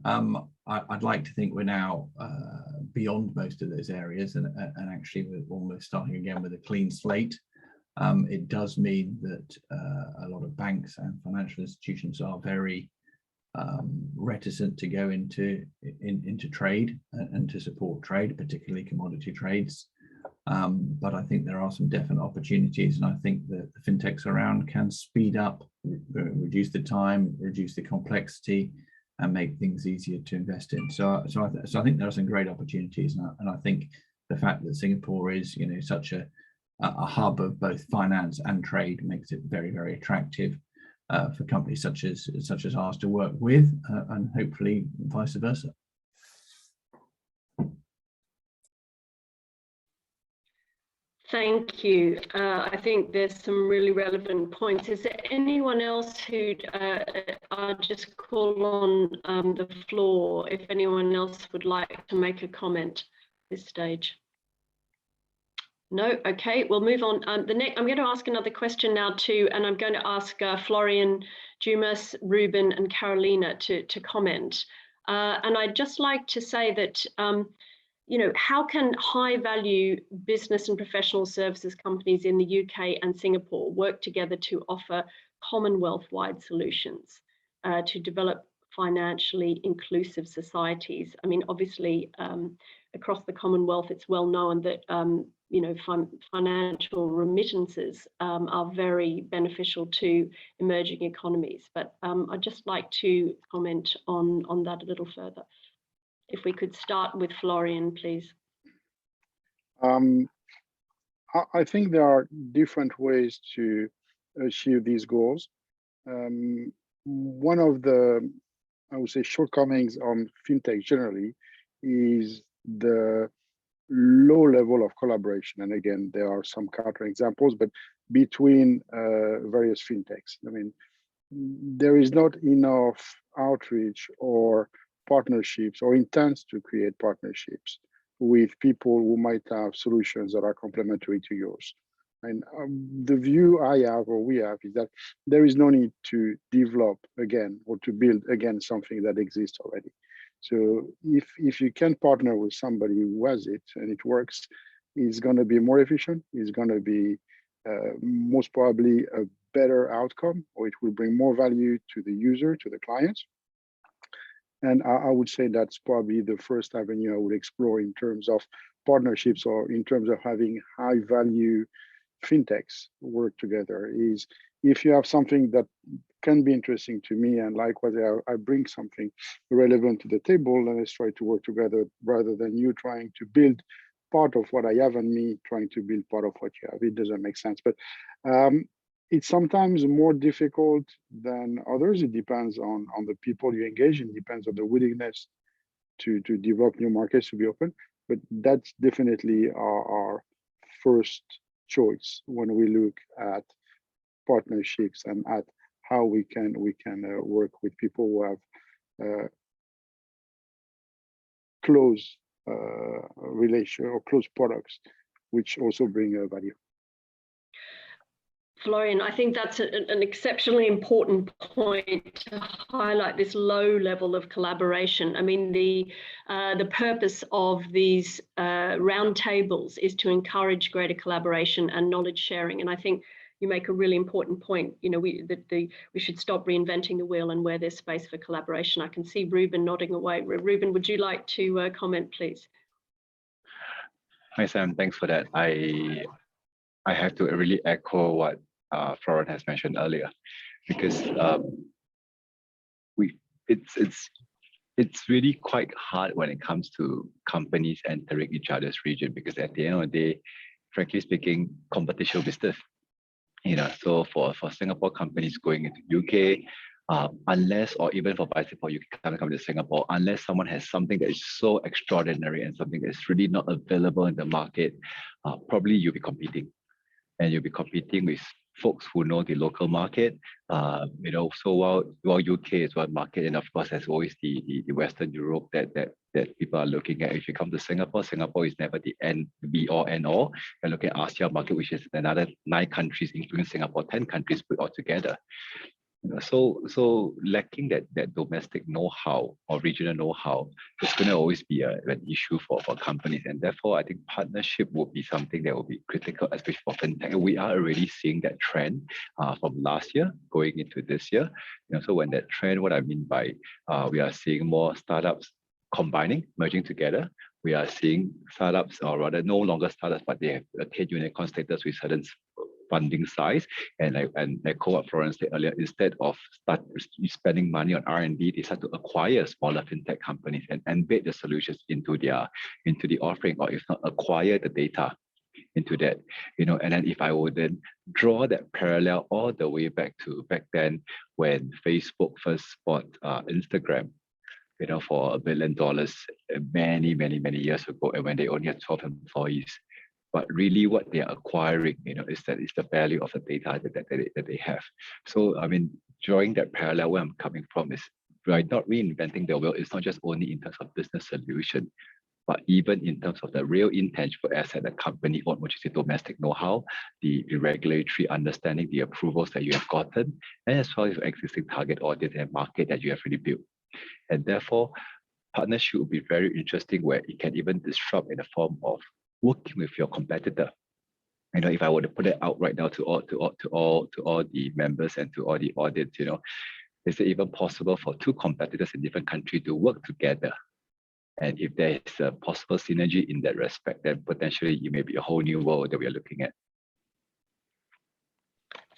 I'd like to think we're now beyond most of those areas, and actually we're almost starting again with a clean slate. It does mean that a lot of banks and financial institutions are very reticent to go into trade and to support trade, particularly commodity trades. But I think there are some definite opportunities, and I think that the fintechs around can speed up, reduce the time, reduce the complexity, and make things easier to invest in. So I think there are some great opportunities, and I think the fact that Singapore is, such a hub of both finance and trade makes it very, very attractive for companies such as ours to work with, and hopefully vice versa. Thank you. I think there's some really relevant points. Is there anyone else who I'll just call on the floor if anyone else would like to make a comment at this stage? No? Okay, we'll move on. I'm going to ask another question now too, and I'm going to ask Florian, Dumas, Reuben and Carolina to comment. And I'd just like to say that how can high value business and professional services companies in the UK and Singapore work together to offer Commonwealth-wide solutions to develop financially inclusive societies? I mean, obviously, across the Commonwealth, it's well known that financial remittances are very beneficial to emerging economies. But I'd just like to comment on that a little further. If we could start with Florian, please. I think there are different ways to achieve these goals. One of the, I would say, shortcomings on fintech generally is the low level of collaboration. And again, there are some counter examples, but between various fintechs, I mean, there is not enough outreach or partnerships or intents to create partnerships with people who might have solutions that are complementary to yours. And the view I have, or we have, is that there is no need to develop again or to build again something that exists already. So if you can partner with somebody who has it and it works, it's going to be more efficient, it's going to be most probably a better outcome, or it will bring more value to the user, to the clients. And I would say that's probably the first avenue I would explore in terms of partnerships, or in terms of having high value fintechs work together, is if you have something that can be interesting to me, and likewise I bring something relevant to the table, then let's try to work together, rather than you trying to build part of what I have and me trying to build part of what you have. It doesn't make sense. But it's sometimes more difficult than others. It depends on the people you engage, and depends on the willingness to develop new markets to be open. But that's definitely our first choice when we look at partnerships and at how we can work with people who have close relation or close products, which also bring value. Florian, I think that's an exceptionally important point to highlight, this low level of collaboration. I mean, the purpose of these roundtables is to encourage greater collaboration and knowledge sharing. And I think you make a really important point. You know, we should stop reinventing the wheel, and where there's space for collaboration. I can see Reuben nodding away. Reuben, would you like to comment, please? Hi, Sam. Thanks for that. I have to really echo what Florian has mentioned earlier, because it's really quite hard when it comes to companies entering each other's region, because at the end of the day, frankly speaking, competition is stiff. You know, so for Singapore companies going into UK, unless, or even for bicycle, you can't come to Singapore unless someone has something that is so extraordinary and something that's really not available in the market. Probably you'll be competing, and you'll be competing with folks who know the local market. You know, so while UK is one market, and of course there's always the Western Europe that people are looking at. If you come to Singapore, Singapore is never the be all and all. You're looking at ASEAN market, which is another 9 countries, including Singapore, 10 countries put all together. So lacking that domestic know-how or regional know-how is going to always be an issue for companies, and therefore I think partnership will be something that will be critical, especially for fintech. We are already seeing that trend from last year going into this year. You know, so when that trend, what I mean by we are seeing more startups combining, merging together. We are seeing startups, or rather no longer startups, but they have attained unicorn status with certain funding size, and echo what Florence said earlier, instead of spending money on R&D, they start to acquire smaller fintech companies and embed the solutions into the offering, or if not, acquire the data into that. You know, and then if I would then draw that parallel all the way back then when Facebook first bought Instagram, you know, for $1 billion many years ago, and when they only had 12 employees. But really what they are acquiring, you know, is the value of the data that they have. So, I mean, drawing that parallel, where I'm coming from is by not reinventing the wheel. It's not just only in terms of business solution, but even in terms of the real intangible asset the company owns, which is the domestic know-how, the regulatory understanding, the approvals that you have gotten, and as well as your existing target audience and market that you have really built. And therefore, partnership will be very interesting, where it can even disrupt in the form of working with your competitor. You know, if I were to put it out right now to all the members and to all the audience, you know, is it even possible for 2 competitors in different countries to work together And if there is a possible synergy in that respect, then potentially it may be a whole new world that we are looking at.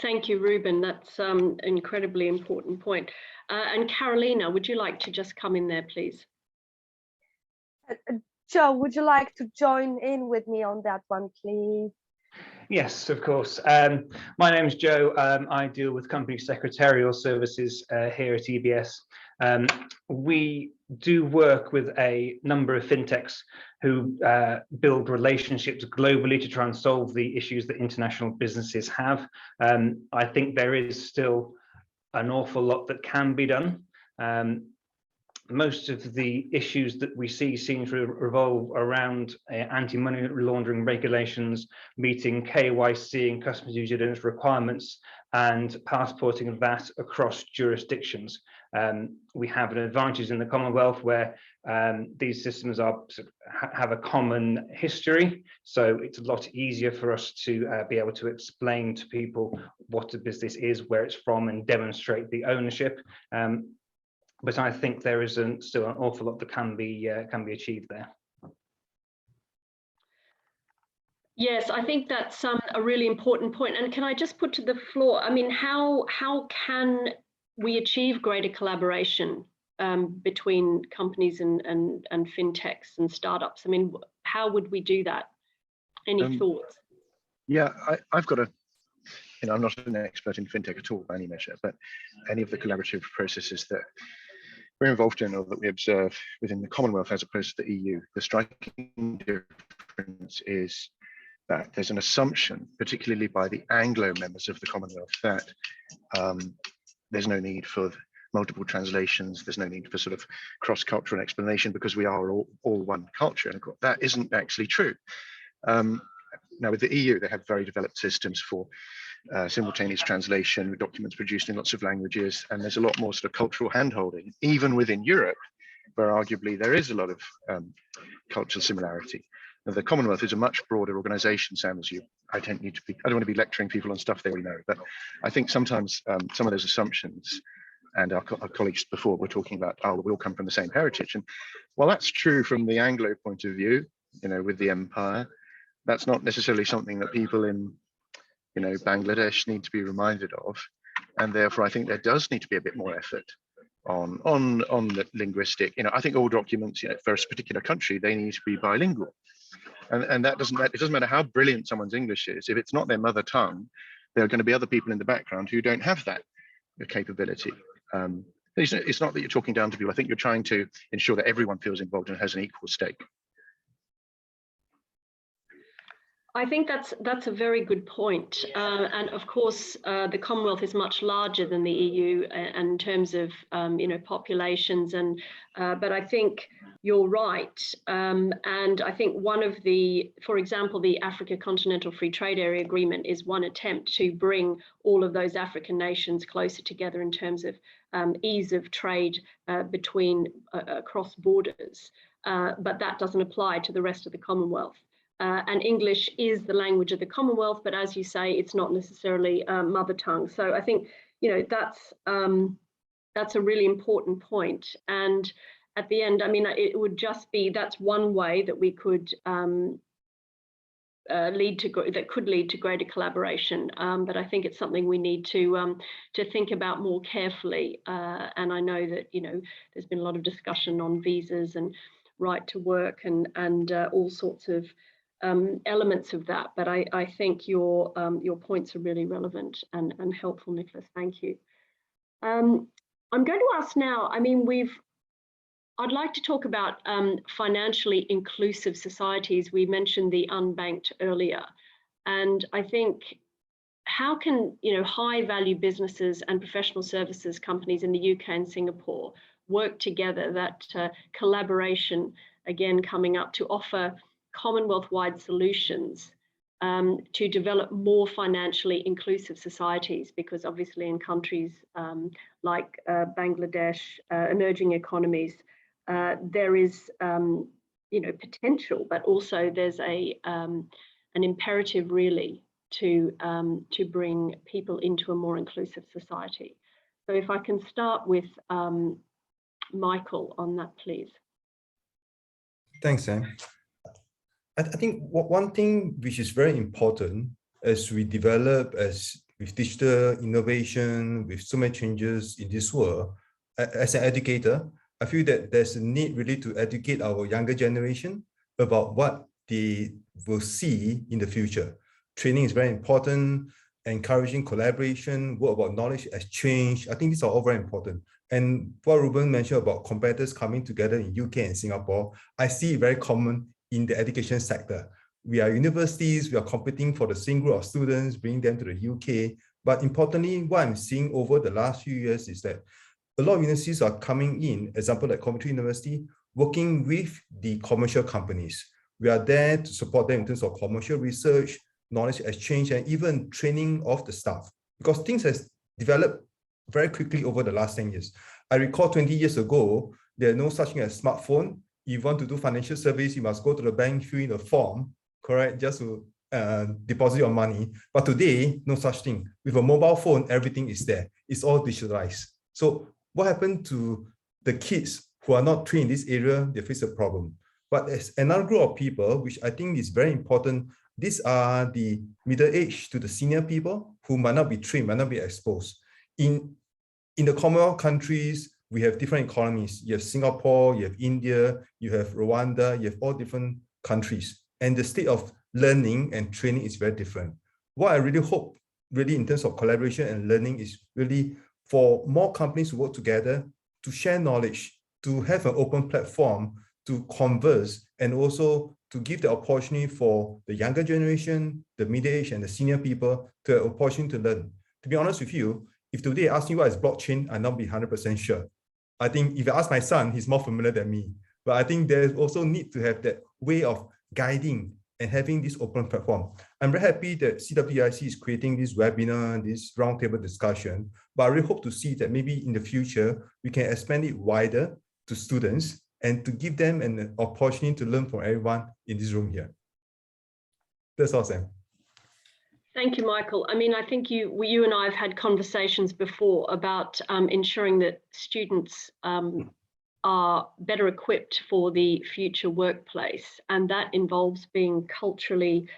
Thank you, Reuben. That's an incredibly important point. And Carolina, would you like to just come in there, please? Joe, would you like to join in with me on that one, please? Yes, of course. My name is Joe. I deal with company secretarial services here at EBS. We do work with a number of fintechs who build relationships globally to try and solve the issues that international businesses have. I think there is still an awful lot that can be done. Most of the issues that we see seem to revolve around anti-money laundering regulations, meeting KYC and customs due diligence requirements, and passporting of that across jurisdictions. We have an advantage in the Commonwealth where these systems have a common history, so it's a lot easier for us to be able to explain to people what a business is, where it's from, and demonstrate the ownership. But I think there is still an awful lot that can be achieved there. Yes, I think that's a really important point. And can I just put to the floor, I mean, how can we achieve greater collaboration between companies and fintechs and startups? I mean, how would we do that? Any thoughts? Yeah, I've got I'm not an expert in fintech at all by any measure, but any of the collaborative processes that we're involved in or that we observe within the Commonwealth as opposed to the EU, the striking difference is that there's an assumption, particularly by the Anglo members of the Commonwealth, that there's no need for multiple translations, there's no need for sort of cross-cultural explanation because we are all one culture. And of course, that isn't actually true. Now with the EU, they have very developed systems for simultaneous translation with documents produced in lots of languages, and there's a lot more sort of cultural handholding, even within Europe, where arguably there is a lot of cultural similarity. Now, the Commonwealth is a much broader organization, Sam, as I don't want to be lecturing people on stuff they already know, but I think sometimes some of those assumptions, and our colleagues before were talking about, oh, we all come from the same heritage. And while that's true from the Anglo point of view, with the empire, that's not necessarily something that people in Bangladesh need to be reminded of, and therefore I think there does need to be a bit more effort on the linguistic. I think all documents, for a particular country, they need to be bilingual, and it doesn't matter how brilliant someone's English is. If it's not their mother tongue, there are going to be other people in the background who don't have that capability. It's not that you're talking down to people. I think you're trying to ensure that everyone feels involved and has an equal stake. I think that's a very good point. And of course, the Commonwealth is much larger than the EU in terms of populations, but I think you're right. And I think one of for example, the Africa Continental Free Trade Area Agreement is one attempt to bring all of those African nations closer together in terms of ease of trade between across borders. But that doesn't apply to the rest of the Commonwealth. And English is the language of the Commonwealth, but as you say, it's not necessarily mother tongue. So I think that's a really important point. And at the end, I mean, it would just be that's one way that we could lead to greater collaboration. But I think it's something we need to think about more carefully. And I know that there's been a lot of discussion on visas and right to work and all sorts of elements of that, but I think your points are really relevant and helpful, Nicholas. Thank you. I'm going to ask now. I mean, I'd like to talk about financially inclusive societies. We mentioned the unbanked earlier, and I think how can high-value businesses and professional services companies in the UK and Singapore work together? That collaboration again coming up to offer Commonwealth-wide solutions to develop more financially inclusive societies, because obviously in countries like Bangladesh, emerging economies, there is potential, but also there's an imperative really to bring people into a more inclusive society. So if I can start with Michael on that, please. Thanks, Sam. I think one thing which is very important as we develop, as with digital innovation, with so many changes in this world, as an educator, I feel that there's a need really to educate our younger generation about what they will see in the future. Training is very important, encouraging collaboration, what about knowledge exchange. I think these are all very important. And what Reuben mentioned about competitors coming together in UK and Singapore, I see it very common in the education sector. We are universities, we are competing for the same group of students, bringing them to the UK. But importantly, what I'm seeing over the last few years is that a lot of universities are coming in, example like Coventry University, working with the commercial companies. We are there to support them in terms of commercial research, knowledge exchange, and even training of the staff, because things has developed very quickly over the last 10 years. I recall 20 years ago, there are no such thing as smartphone. If you want to do financial service, you must go to the bank, fill in a form, correct, just to deposit your money. But today, no such thing. With a mobile phone, everything is there. It's all digitalized. So what happened to the kids who are not trained in this area? They face a problem. But there's another group of people, which I think is very important. These are the middle-aged to the senior people who might not be trained, might not be exposed. In the Commonwealth countries, we have different economies. You have Singapore, you have India, you have Rwanda, you have all different countries. And the state of learning and training is very different. What I really hope, really in terms of collaboration and learning, is really for more companies to work together, to share knowledge, to have an open platform, to converse, and also to give the opportunity for the younger generation, the middle-aged and the senior people to have an opportunity to learn. To be honest with you, if today I ask you what is blockchain, I'll not be 100% sure. I think if I ask my son, he's more familiar than me. But I think there's also need to have that way of guiding and having this open platform. I'm very happy that CWIC is creating this webinar, this roundtable discussion, but I really hope to see that maybe in the future, we can expand it wider to students and to give them an opportunity to learn from everyone in this room here. That's all, Sam. Thank you, Michael. I mean, I think you and I have had conversations before about ensuring that students are better equipped for the future workplace, and that involves being culturally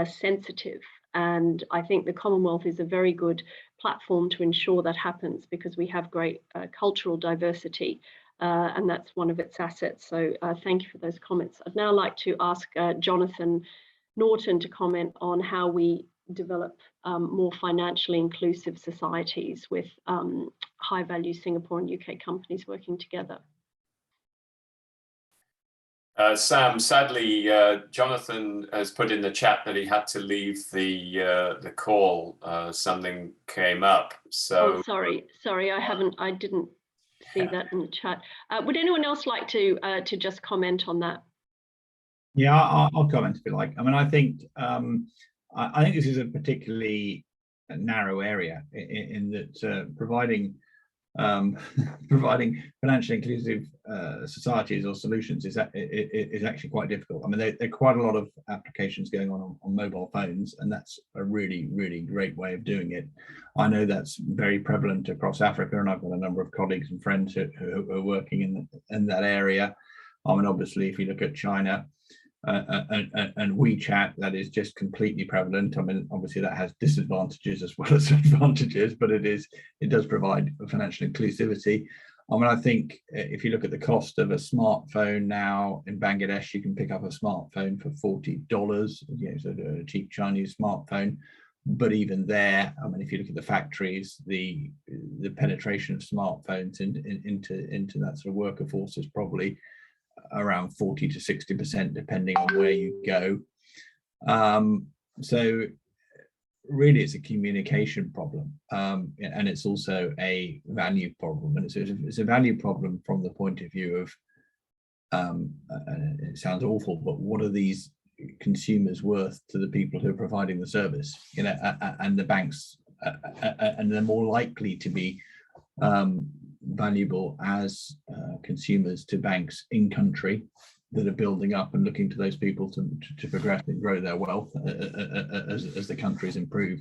sensitive. And I think the Commonwealth is a very good platform to ensure that happens, because we have great cultural diversity, and that's one of its assets. So thank you for those comments. I'd now like to ask Jonathan Norton to comment on how we develop more financially inclusive societies with high-value Singapore and UK companies working together. Sam, sadly, Jonathan has put in the chat that he had to leave the call. Something came up. So sorry, I didn't see that in the chat. Would anyone else like to just comment on that? Yeah, I'll comment if you like. I mean, I think this is a particularly narrow area in that providing financially inclusive societies or solutions is actually quite difficult. I mean, there are quite a lot of applications going on mobile phones, and that's a really, really great way of doing it. I know that's very prevalent across Africa, and I've got a number of colleagues and friends who are working in that area. I mean, obviously, if you look at China, and WeChat, that is just completely prevalent. I mean, obviously that has disadvantages as well as advantages, but it does provide financial inclusivity. I mean, I think if you look at the cost of a smartphone now in Bangladesh, you can pick up a smartphone for $40, so a cheap Chinese smartphone. But even there, I mean, if you look at the factories, the penetration of smartphones into that sort of worker force is probably around 40 to 60%, depending on where you go. So really, it's a communication problem, and it's also a value problem. And it's a value problem from the point of view of, it sounds awful, but what are these consumers worth to the people who are providing the service? You know, and the banks, and they're more likely to be valuable as consumers to banks in country that are building up and looking to those people to progress and grow their wealth as the countries improve.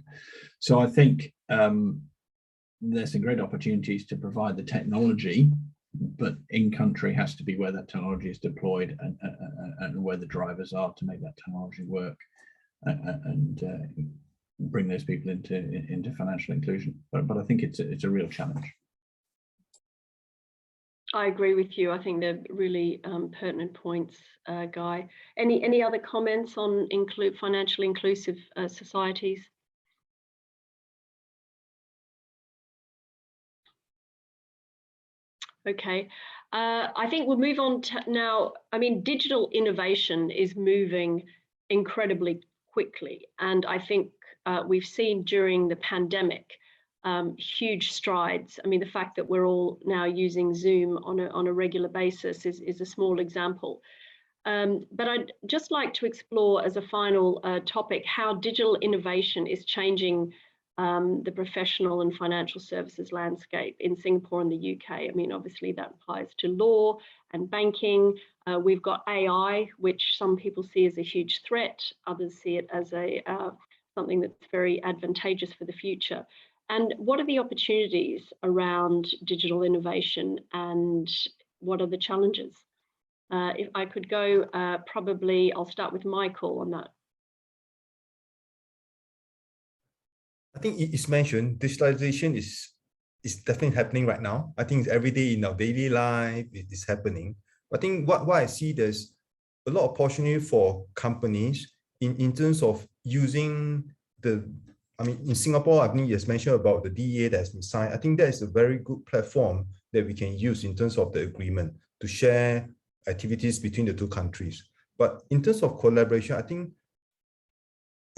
So I think there's some great opportunities to provide the technology but in country has to be where that technology is deployed and where the drivers are to make that technology work and bring those people into financial inclusion. But I think it's a real challenge. I agree with you. I think they're really pertinent points, Guy. Any other comments on financially inclusive societies? Okay, I think we'll move on to now. I mean, digital innovation is moving incredibly quickly, and I think we've seen during the pandemic huge strides. I mean, the fact that we're all now using Zoom on a regular basis is a small example. But I'd just like to explore as a final topic how digital innovation is changing the professional and financial services landscape in Singapore and the UK. I mean, obviously that applies to law and banking. We've got AI, which some people see as a huge threat. Others see it as something that's very advantageous for the future. And what are the opportunities around digital innovation and what are the challenges? If I could go, probably I'll start with Michael on that. I think it's mentioned, digitalization is definitely happening right now. I think it's every day in our daily life, it's happening. I think what I see, there's a lot of opportunity for companies in terms of using in Singapore, I think it's mentioned about the DEA that's been signed. I think that is a very good platform that we can use in terms of the agreement to share activities between the two countries. But in terms of collaboration, I think,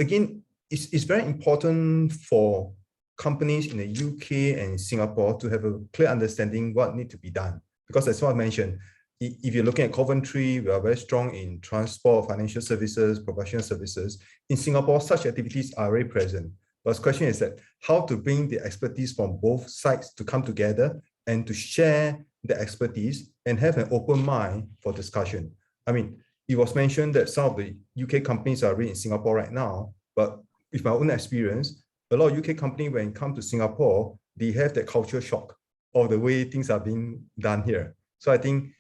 again, it's very important for companies in the UK and Singapore to have a clear understanding what needs to be done. Because as I mentioned, if you're looking at Coventry, we are very strong in transport, financial services, professional services. In Singapore, such activities are very present. But the question is that how to bring the expertise from both sides to come together and to share the expertise and have an open mind for discussion. I mean, it was mentioned that some of the UK companies are really in Singapore right now, but with my own experience, a lot of UK companies, when it comes to Singapore, they have that culture shock of the way things are being done here. So I think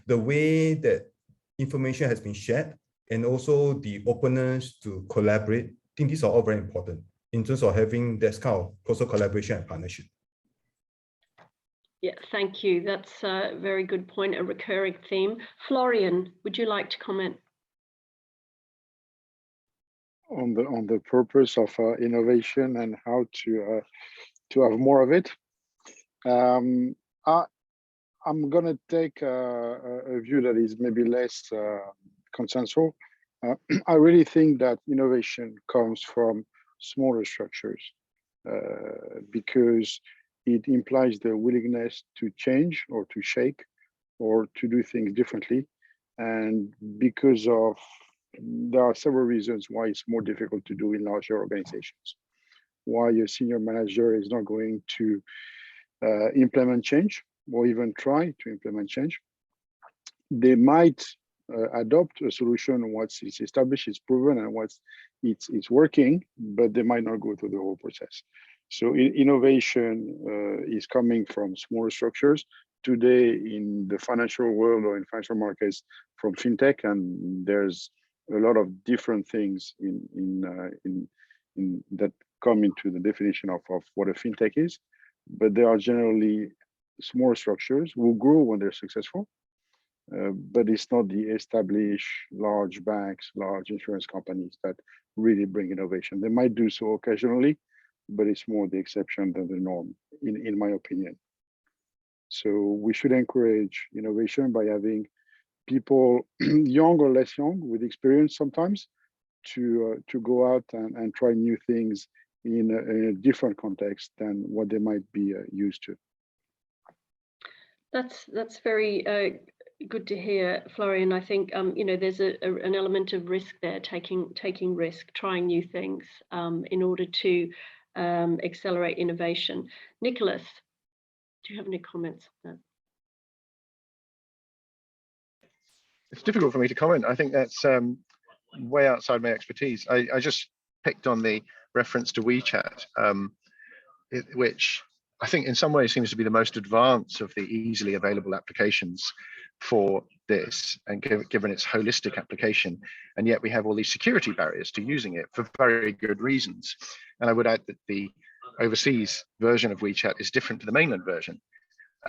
the way that information has been shared and also the openness to collaborate, I think these are all very important in terms of having this kind of closer collaboration and partnership. Yeah, thank you. That's a very good point, a recurring theme. Florian, would you like to comment? On the purpose of innovation and how to have more of it. I'm gonna take a view that is maybe less consensual. I really think that innovation comes from smaller structures because it implies the willingness to change or to shake or to do things differently. And because of, there are several reasons why it's more difficult to do in larger organizations. Why a senior manager is not going to implement change or even try to implement change. They might adopt a solution once it's established, it's proven, and once it's working, but they might not go through the whole process. So innovation is coming from smaller structures. Today in the financial world or in financial markets, from fintech, and there's a lot of different things in that come into the definition of what a fintech is, but they are generally small structures who grow when they're successful, but it's not the established large banks, large insurance companies that really bring innovation. They might do so occasionally, but it's more the exception than the norm, in my opinion. So we should encourage innovation by having people, young or less young, with experience sometimes, to go out and try new things in a different context than what they might be used to. That's very good to hear, Florian. I think there's an element of risk there, taking risk, trying new things in order to accelerate innovation. Nicholas, do you have any comments on that? It's difficult for me to comment. I think that's way outside my expertise. I just picked on the reference to WeChat, which I think in some ways seems to be the most advanced of the easily available applications for this, and given its holistic application. And yet we have all these security barriers to using it for very good reasons. And I would add that the overseas version of WeChat is different to the mainland version,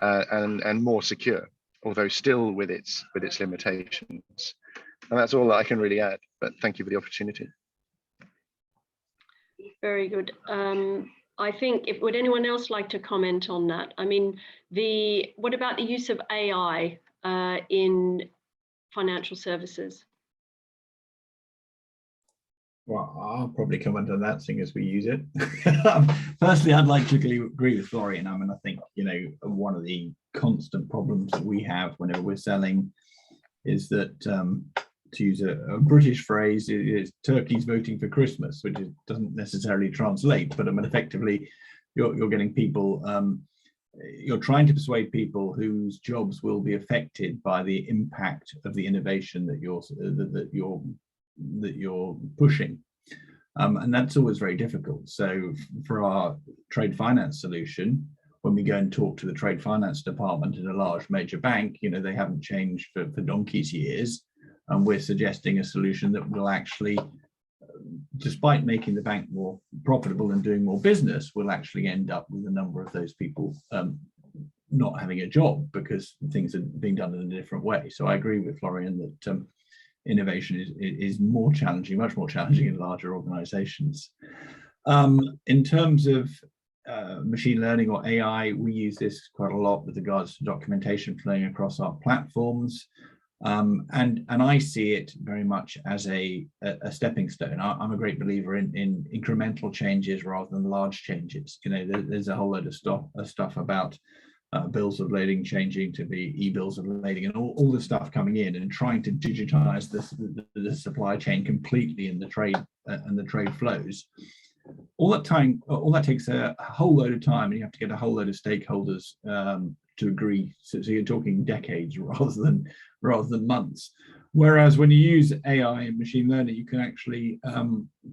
and more secure, although still with its limitations. And that's all that I can really add, but thank you for the opportunity. Very good. I think, would anyone else like to comment on that? I mean, what about the use of AI in financial services? Well, I'll probably comment on that, seeing as we use it. Firstly, I'd like to agree with Florian. I mean, I think, you know, one of the constant problems that we have whenever we're selling is that, to use a British phrase, is turkeys voting for Christmas, which doesn't necessarily translate, but I mean, effectively, you're getting people, you're trying to persuade people whose jobs will be affected by the impact of the innovation that you're pushing, and that's always very difficult. So for our trade finance solution, when we go and talk to the trade finance department in a large major bank, you know, they haven't changed for donkey's years, and we're suggesting a solution that will actually, despite making the bank more profitable and doing more business, will actually end up with a number of those people not having a job because things are being done in a different way. So I agree with Florian that innovation is more challenging, much more challenging in larger organizations. In terms of machine learning or AI, we use this quite a lot with regards to documentation flowing across our platforms. And I see it very much as a stepping stone. I'm a great believer in incremental changes rather than large changes. You know, there's a whole load of stuff about bills of lading changing to be e-bills of lading, and all the stuff coming in and trying to digitize the supply chain completely in the trade and the trade flows. All that takes a whole load of time, and you have to get a whole load of stakeholders to agree. So you're talking decades rather than months. Whereas when you use AI and machine learning, you can actually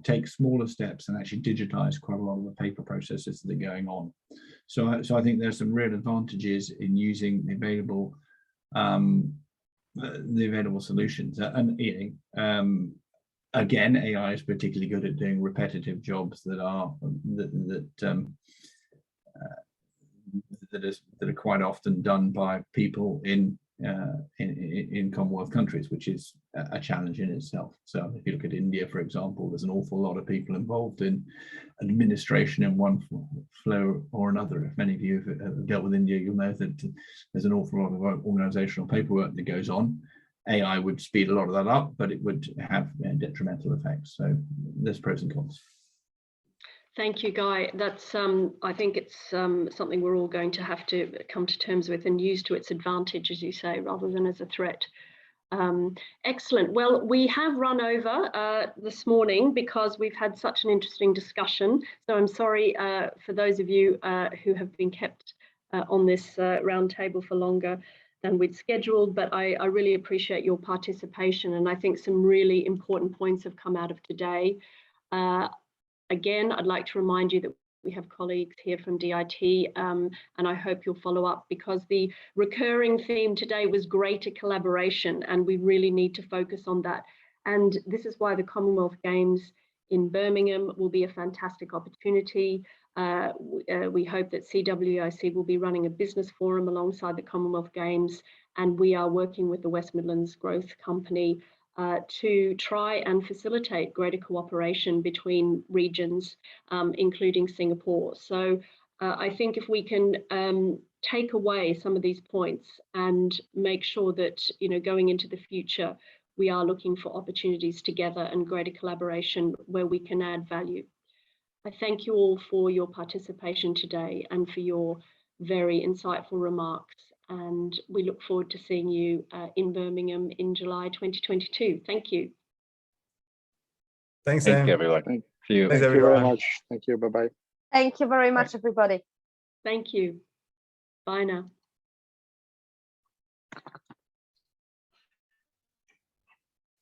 take smaller steps and actually digitize quite a lot of the paper processes that are going on. So I think there's some real advantages in using the available solutions. And again, AI is particularly good at doing repetitive jobs that are quite often done by people in Commonwealth countries, which is a challenge in itself. So if you look at India, for example, there's an awful lot of people involved in administration in one flow or another. If many of you have dealt with India, you'll know that there's an awful lot of organizational paperwork that goes on. AI would speed a lot of that up, but it would have detrimental effects. So there's pros and cons. Thank you, Guy. That's I think it's something we're all going to have to come to terms with and use to its advantage, as you say, rather than as a threat. Excellent. Well, we have run over this morning because we've had such an interesting discussion. So I'm sorry for those of you who have been kept on this roundtable for longer than we'd scheduled, but I really appreciate your participation, and I think some really important points have come out of today. Again, I'd like to remind you that we have colleagues here from DIT, and I hope you'll follow up, because the recurring theme today was greater collaboration, and we really need to focus on that. And this is why the Commonwealth Games in Birmingham will be a fantastic opportunity. We hope that CWIC will be running a business forum alongside the Commonwealth Games, and we are working with the West Midlands Growth Company to try and facilitate greater cooperation between regions, including Singapore. So I think if we can take away some of these points and make sure that, you know, going into the future, we are looking for opportunities together and greater collaboration where we can add value. I thank you all for your participation today and for your very insightful remarks. And we look forward to seeing you in Birmingham in July 2022. Thank you. Thanks, Sam. Thank you, everyone. Thank Thanks, you everyone. very much. Thank you. Bye-bye. Thank you very much, everybody. Thank you. Bye now.